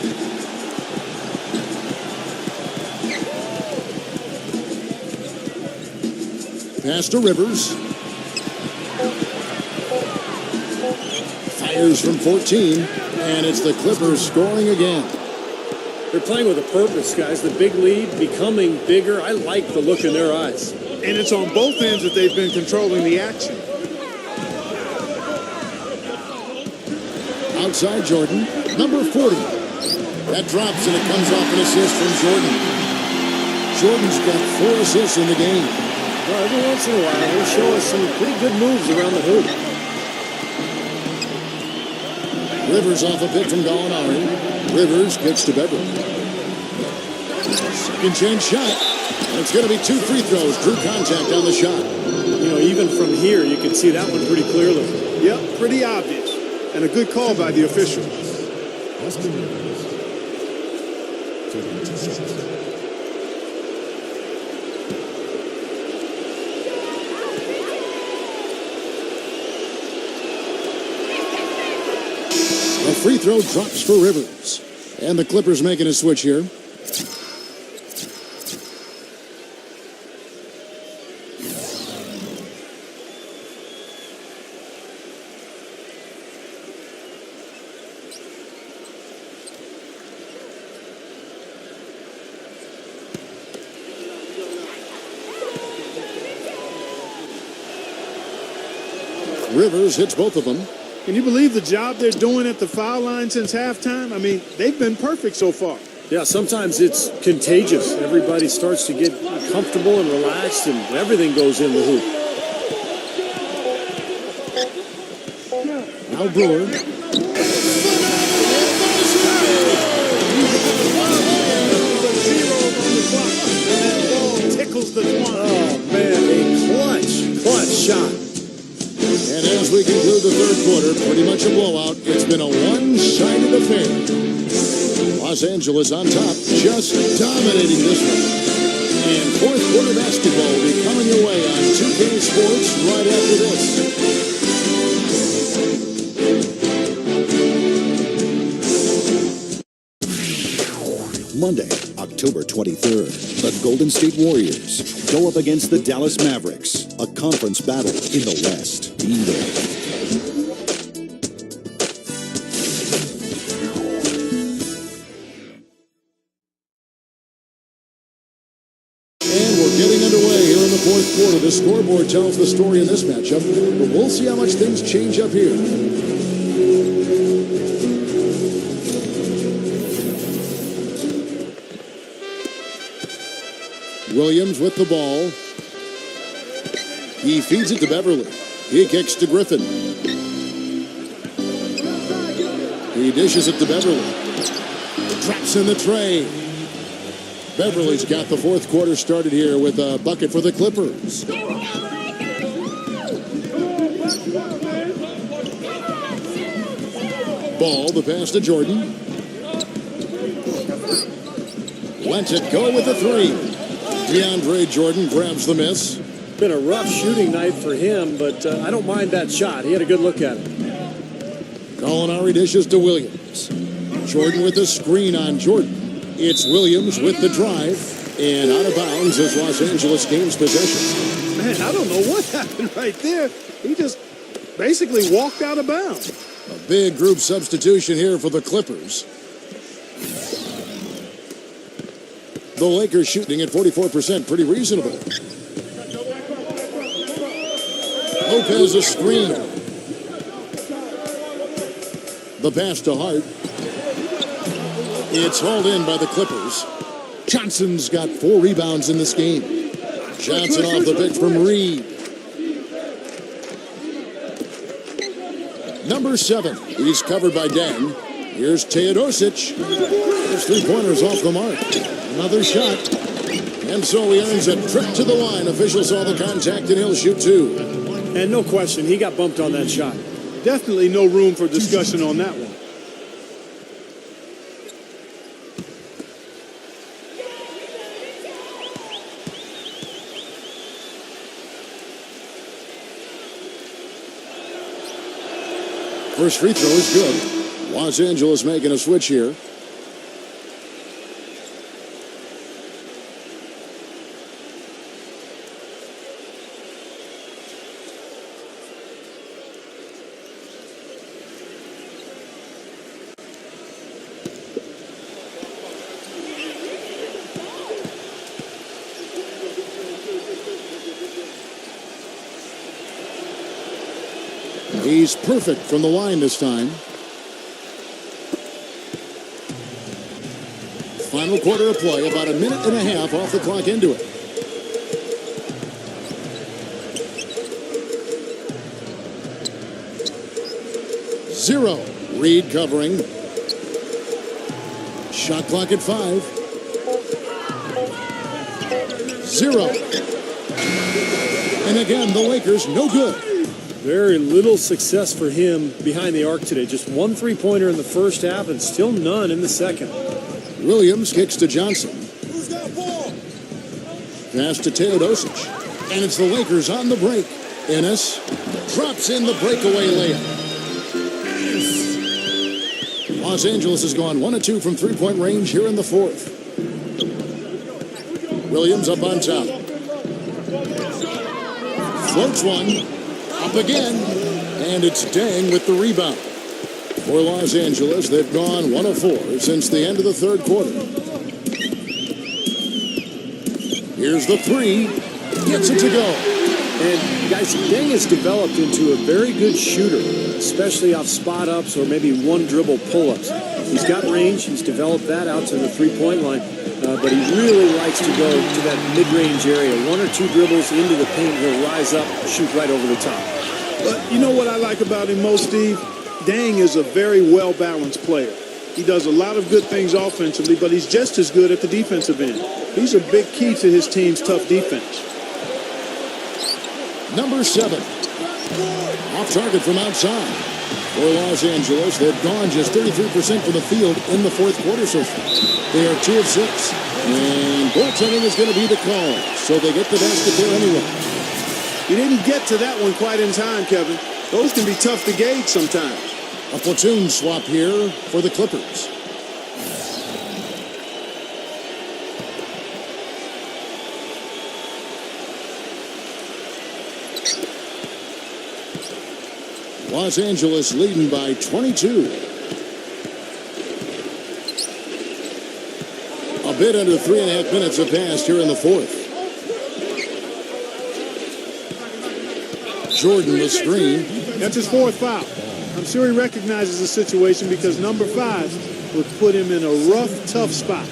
Pass to Rivers. Fires from 14. And it's the Clippers scoring again. They're playing with a purpose, guys. The big lead becoming bigger. I like the look in their eyes. And it's on both ends that they've been controlling the action. Outside Jordan, number 40. That drops and it comes off an assist from Jordan. Jordan's got 4 assists in the game. Well, every once in a while, he'll show us some pretty good moves around the hoop. Rivers off a pick from Gallinari. Rivers gets to Beverly. Second chance shot. And it's going to be 2 free throws. Drew contact on the shot. You know, even from here, you can see that one pretty clearly. Yep, pretty obvious. And a good call by the official. A free throw drops for Rivers. And the Clippers making a switch here. Rivers hits both of them. Can you believe the job they're doing at the foul line since halftime? I mean, they've been perfect so far. Yeah, sometimes it's contagious. Everybody starts to get comfortable and relaxed, and everything goes in the hoop. Now Brewer. Tickles the twine. Oh, man, a clutch shot. And as we conclude the third quarter, pretty much a blowout. It's been a one-sided affair. Los Angeles on top, just dominating this one. And fourth quarter basketball will be coming your way on 2K Sports right after this. Monday, October 23rd, the Golden State Warriors go up against the Dallas Mavericks, a conference battle in the West. Be there. And we're getting underway here in the fourth quarter. The scoreboard tells the story in this matchup, but we'll see how much things change up here. Williams with the ball. He feeds it to Beverly. He kicks to Griffin. He dishes it to Beverly. Traps in the tray. Beverly's got the fourth quarter started here with a bucket for the Clippers. Ball, the pass to Jordan. Lets it go with the three. DeAndre Jordan grabs the miss. Been a rough shooting night for him, but I don't mind that shot. He had a good look at it. Gallinari dishes to Williams. Jordan with a screen on Jordan. It's Williams with the drive. And out of bounds as Los Angeles gains possession. Man, I don't know what happened right there. He just basically walked out of bounds. A big group substitution here for the Clippers. The Lakers shooting at 44%, pretty reasonable. Lopez a screen. The pass to Hart. It's hauled in by the Clippers. Johnson's got 4 rebounds in this game. Johnson off the pick from Reed. Number 7. He's covered by Deng. Here's Teodosic. His three-pointers off the mark. Another shot. And so he earns a trip to the line. Officials saw the contact and he'll shoot 2. And no question, he got bumped on that shot. Definitely no room for discussion on that one. First free throw is good. Los Angeles making a switch here. He's perfect from the line this time. Final quarter of play, about a minute and a half off the clock into it. Zero. Reed covering. Shot clock at 5. 0. And again, the Lakers no good. Very little success for him behind the arc today. Just 1 3-pointer in the first half and still none in the second. Williams kicks to Johnson. Pass to Teodosic. And it's the Lakers on the break. Ennis drops in the breakaway layup. Los Angeles has gone 1 of 2 from three-point range here in the fourth. Williams up on top. Floats one. Up again, and it's Deng with the rebound. For Los Angeles, they've gone 1 of 4 since the end of the third quarter. Here's the 3. Gets it to go. And guys, Deng has developed into a very good shooter, especially off spot ups or maybe one dribble pull-ups. He's got range. He's developed that out to the three-point line. But he really likes to go to that mid-range area. 1 or 2 dribbles into the paint, he'll rise up, shoot right over the top. But you know what I like about him most, Steve? Deng is a very well-balanced player. He does a lot of good things offensively, but he's just as good at the defensive end. He's a big key to his team's tough defense. Number 7. Off target from outside. For Los Angeles, they've gone just 33% from the field in the fourth quarter so far. They are 2 of 6. And goaltending is going to be the call. So they get the basket there anyway. He didn't get to that one quite in time, Kevin. Those can be tough to gauge sometimes. A platoon swap here for the Clippers. Los Angeles leading by 22. A bit under 3.5 minutes have passed here in the fourth. Jordan the screen. That's his 4th foul. I'm sure he recognizes the situation because number 5 would put him in a rough, tough spot.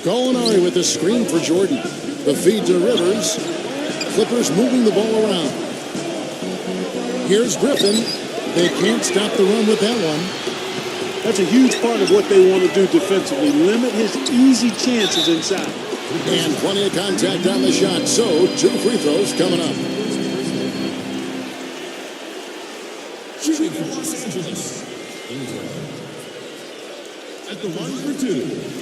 Gallinari with the screen for Jordan. The feed to Rivers. Clippers moving the ball around. Here's Griffin. They can't stop the run with that one. That's a huge part of what they want to do defensively. Limit his easy chances inside. And plenty of contact on the shot. So, 2 free throws coming up. Shooting for Los Angeles. At the line for 2.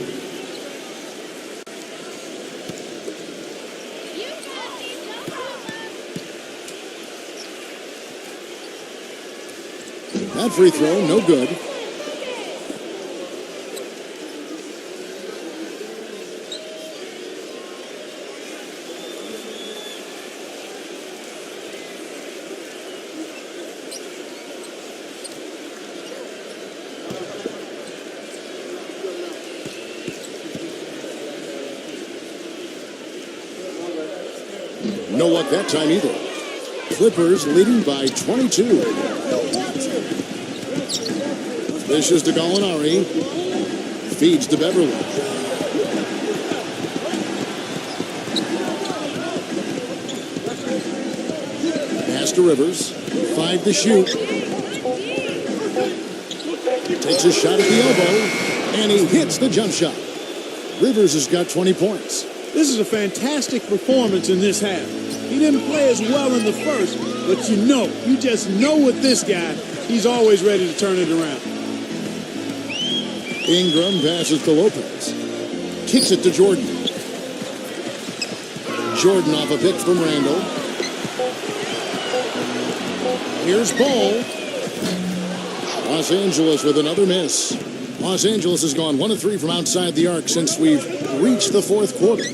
That free throw, no good. No luck that time either. Clippers leading by 22. This is to Gallinari. Feeds to Beverly. Pass to Rivers. 5 to shoot. Takes a shot at the elbow. And he hits the jump shot. Rivers has got 20 points. This is a fantastic performance in this half. He didn't play as well in the first, but you just know with this guy, he's always ready to turn it around. Ingram passes to Lopez. Kicks it to Jordan. Jordan off a pick from Randall. Here's Ball. Los Angeles with another miss. Los Angeles has gone 1 of 3 from outside the arc since we've reached the 4th quarter.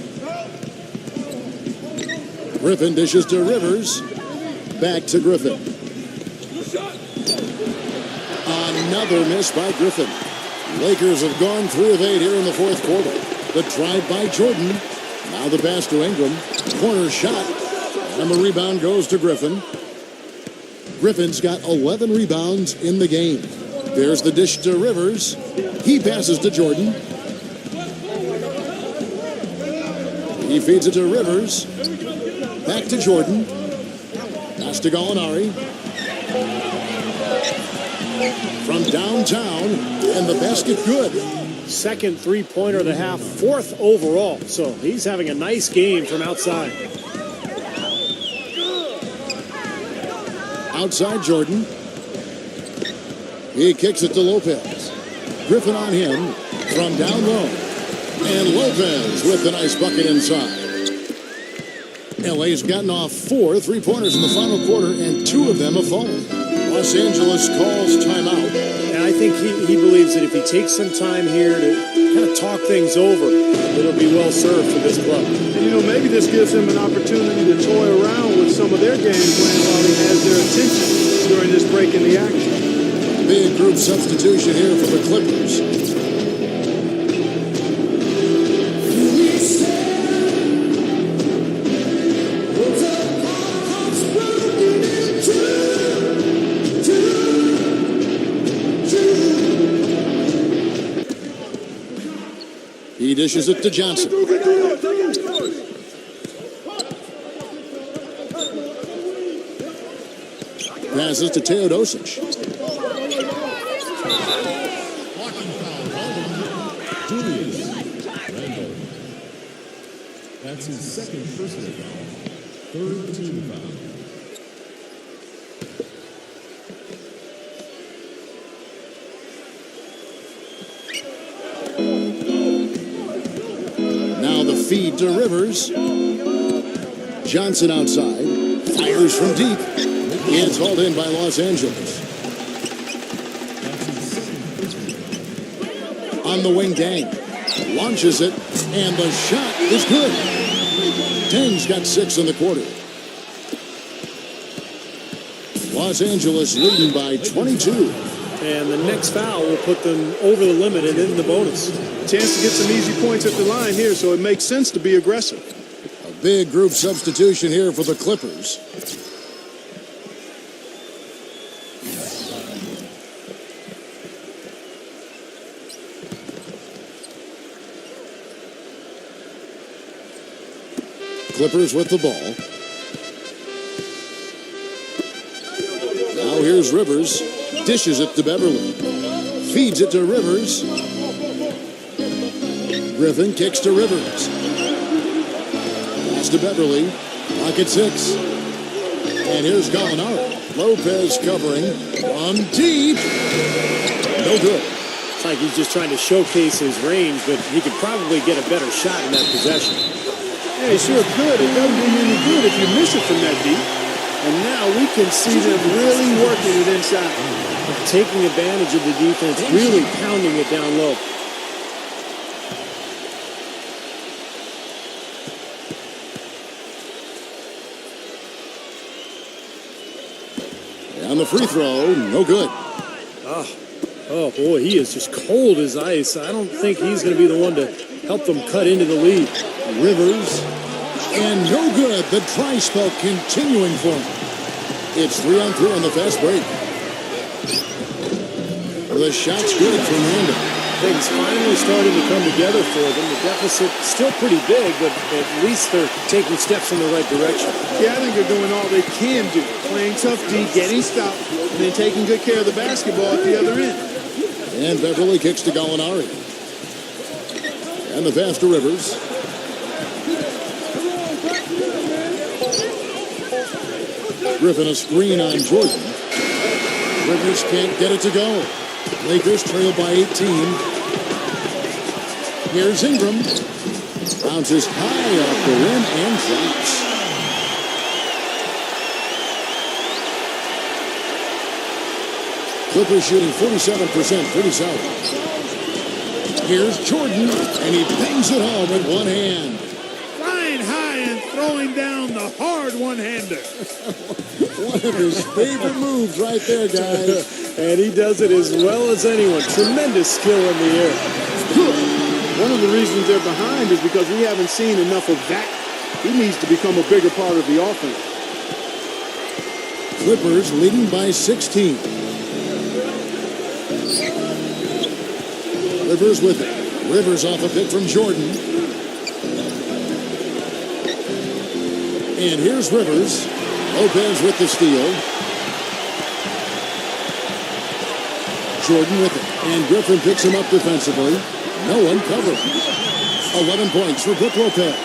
Griffin dishes to Rivers. Back to Griffin. Another miss by Griffin. Lakers have gone 3 of 8 here in the 4th quarter. The drive by Jordan. Now the pass to Ingram. Corner shot. And the rebound goes to Griffin. Griffin's got 11 rebounds in the game. There's the dish to Rivers. He passes to Jordan. He feeds it to Rivers. Back to Jordan. Pass to Gallinari. From downtown, and the basket good. Second three-pointer of the half, 4th overall. So he's having a nice game from outside. Outside Jordan. He kicks it to Lopez. Griffin on him from down low. And Lopez with the nice bucket inside. LA's gotten off 4 3-pointers in the final quarter, and 2 of them have fallen. Los Angeles calls timeout. And I think he believes that if he takes some time here to kind of talk things over, it'll be well served for this club. And maybe this gives him an opportunity to toy around with some of their game plan while he has their attention during this break in the action. Big group substitution here for the Clippers. He dishes it to Johnson. Passes to Teodosic. That's his second personal foul. 3rd team foul. Now the feed to Rivers. Johnson outside. Fires from deep. It's hauled in by Los Angeles. On the wing, Dang. Launches it. And the shot is good. Dang's got 6 in the quarter. Los Angeles leading by 22. And the next foul will put them over the limit and in the bonus. Chance to get some easy points at the line here, so it makes sense to be aggressive. A big group substitution here for the Clippers. Clippers with the ball. Now here's Rivers. Dishes it to Beverly. Feeds it to Rivers. Griffin kicks to Rivers. Pass to Beverly. Pocket 6. And here's Gallinari. Lopez covering. On deep. No good. It's like he's just trying to showcase his range, but he could probably get a better shot in that possession. Yeah, he sure could. It doesn't do you any good if you miss it from that deep. And now we can see them really working it inside. Taking advantage of the defense, really pounding it down low. And the free throw, no good. Oh, boy, he is just cold as ice. I don't think he's going to be the one to help them cut into the lead. Rivers, and no good. The dry spell continuing for him. It's 3-on-3 on the fast break. The shot's good from Randall. Things finally starting to come together for them. The deficit still pretty big, but at least they're taking steps in the right direction. Yeah, I think they're doing all they can do. Playing tough D, getting stopped, and then taking good care of the basketball at the other end. And Beverly kicks to Gallinari. And the pass to Rivers. Griffin a screen on Jordan. Rivers can't get it to go. Lakers trail by 18. Here's Ingram. Bounces high off the rim and drops. Clippers shooting 47%, pretty solid. Here's Jordan, and he bangs it home with one hand. Flying high and throwing down the hard one-hander. One of his favorite moves right there, guys. And he does it as well as anyone. Tremendous skill in the air. One of the reasons they're behind is because we haven't seen enough of that. He needs to become a bigger part of the offense. Clippers leading by 16. Rivers with it. Rivers off a pick from Jordan. And here's Rivers. Lopez with the steal. Jordan with it. And Griffin picks him up defensively. No one covers. 11 points for Brook Lopez.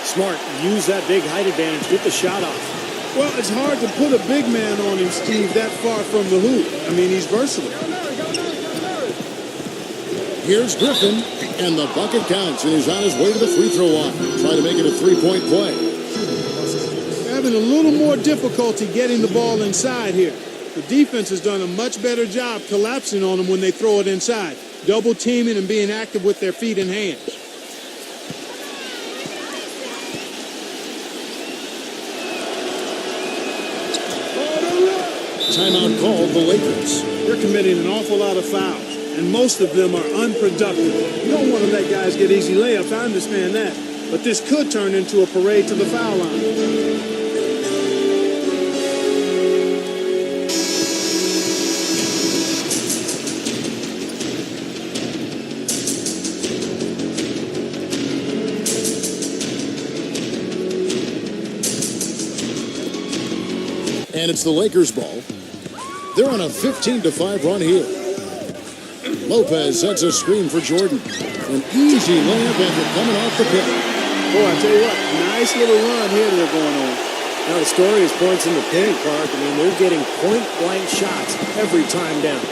Smart. Use that big height advantage. Get the shot off. Well, it's hard to put a big man on him, Steve, that far from the hoop. I mean, he's versatile. Here's Griffin, and the bucket counts, and he's on his way to the free throw line. Try to make it a three-point play. Having a little more difficulty getting the ball inside here. The defense has done a much better job collapsing on them when they throw it inside. Double teaming and being active with their feet and hands. Timeout called the Lakers. They're committing an awful lot of fouls, and most of them are unproductive. You don't want to let guys get easy layups, I understand that. But this could turn into a parade to the foul line. And it's the Lakers ball. They're on a 15-5 run here. Lopez sets a screen for Jordan. An easy layup after coming off the pick. Boy, I tell you what, nice little run here they're going on. Now the story is points in the paint, Clark. I mean, they're getting point-blank shots every time down.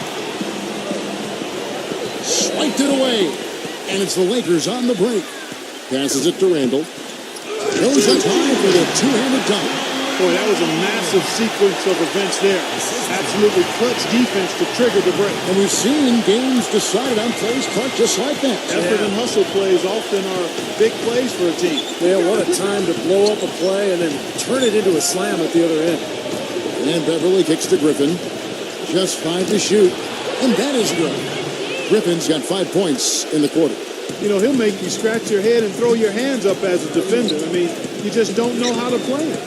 Swiped it away. And it's the Lakers on the break. Passes it to Randall. Goes up high for the two-handed dunk. Boy, that was a massive sequence of events there. Absolutely clutch defense to trigger the break. And we've seen games decided on plays, Clark, just like that. Effort and hustle plays often are big plays for a team. Yeah, what a time to blow up a play and then turn it into a slam at the other end. And Beverly kicks to Griffin. Just 5 to shoot. And that is good. Griffin's got 5 points in the quarter. You know, he'll make you scratch your head and throw your hands up as a defender. I mean, you just don't know how to play it.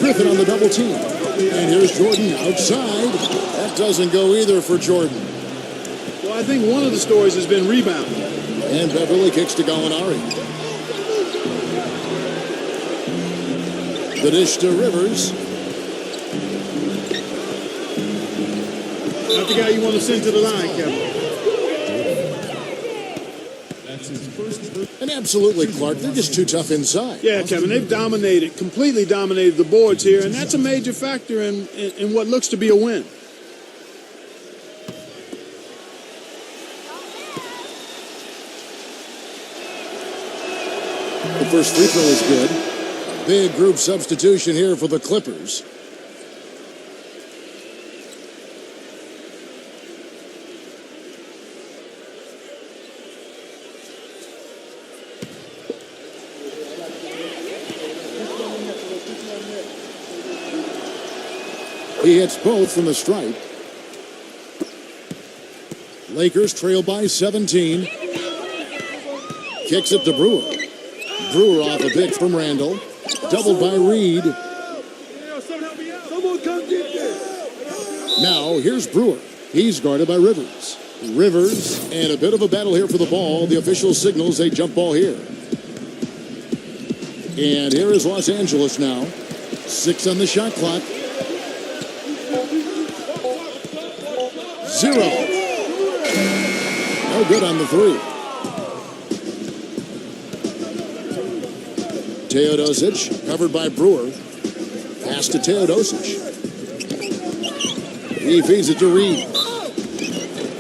Griffin on the double team. And here's Jordan outside. That doesn't go either for Jordan. Well, I think one of the stories has been rebounding. And Beverly kicks to Gallinari. The dish to Rivers. Not the guy you want to send to the line, Kevin. That's his first. And absolutely, Clark, they're just too tough inside. Yeah, Kevin, they've completely dominated the boards here, and that's a major factor in what looks to be a win. The first free throw is good. A big group substitution here for the Clippers. He hits both from the stripe. Lakers trail by 17. Kicks it to Brewer. Brewer off a pick from Randall. Doubled by Reed. Now here's Brewer. He's guarded by Rivers. Rivers, and a bit of a battle here for the ball. The official signals a jump ball here. And here is Los Angeles now. 6 on the shot clock. 0. No good on the 3. Teodosic covered by Brewer. Pass to Teodosic. He feeds it to Reed.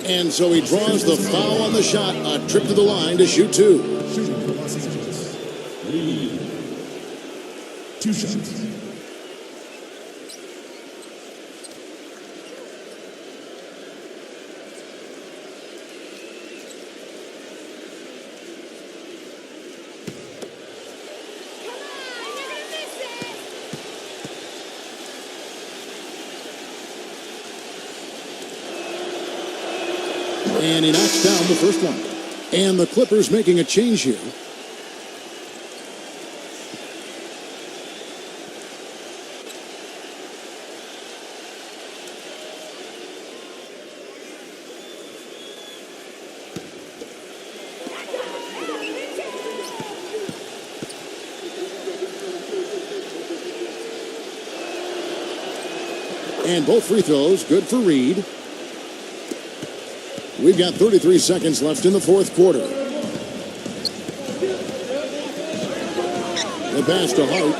And so he draws the foul on the shot. A trip to the line to shoot 2. Shooting for Los Angeles. Reed. 2 shots. And he knocks down the first one. And the Clippers making a change here. And both free throws good for Reed. We've got 33 seconds left in the fourth quarter. The pass to Hart.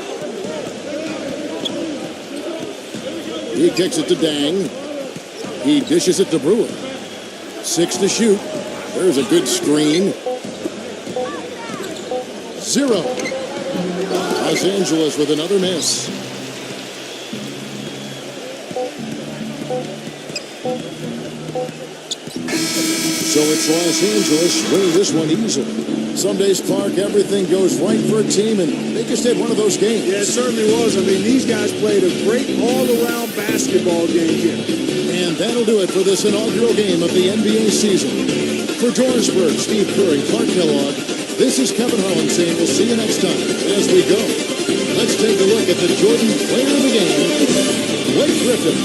He kicks it to Dang. He dishes it to Brewer. 6 to shoot. There's a good screen. 0. Los Angeles with another miss. So it's Los Angeles winning this one easily. Some days, Clark, everything goes right for a team, and they just had one of those games. Yeah, it certainly was. I mean, these guys played a great all-around basketball game here. And that'll do it for this inaugural game of the NBA season. For George Berg, Steve Curry, Clark Kellogg, this is Kevin Harlan saying we'll see you next time. As we go, let's take a look at the Jordan player of the game, Blake Griffin.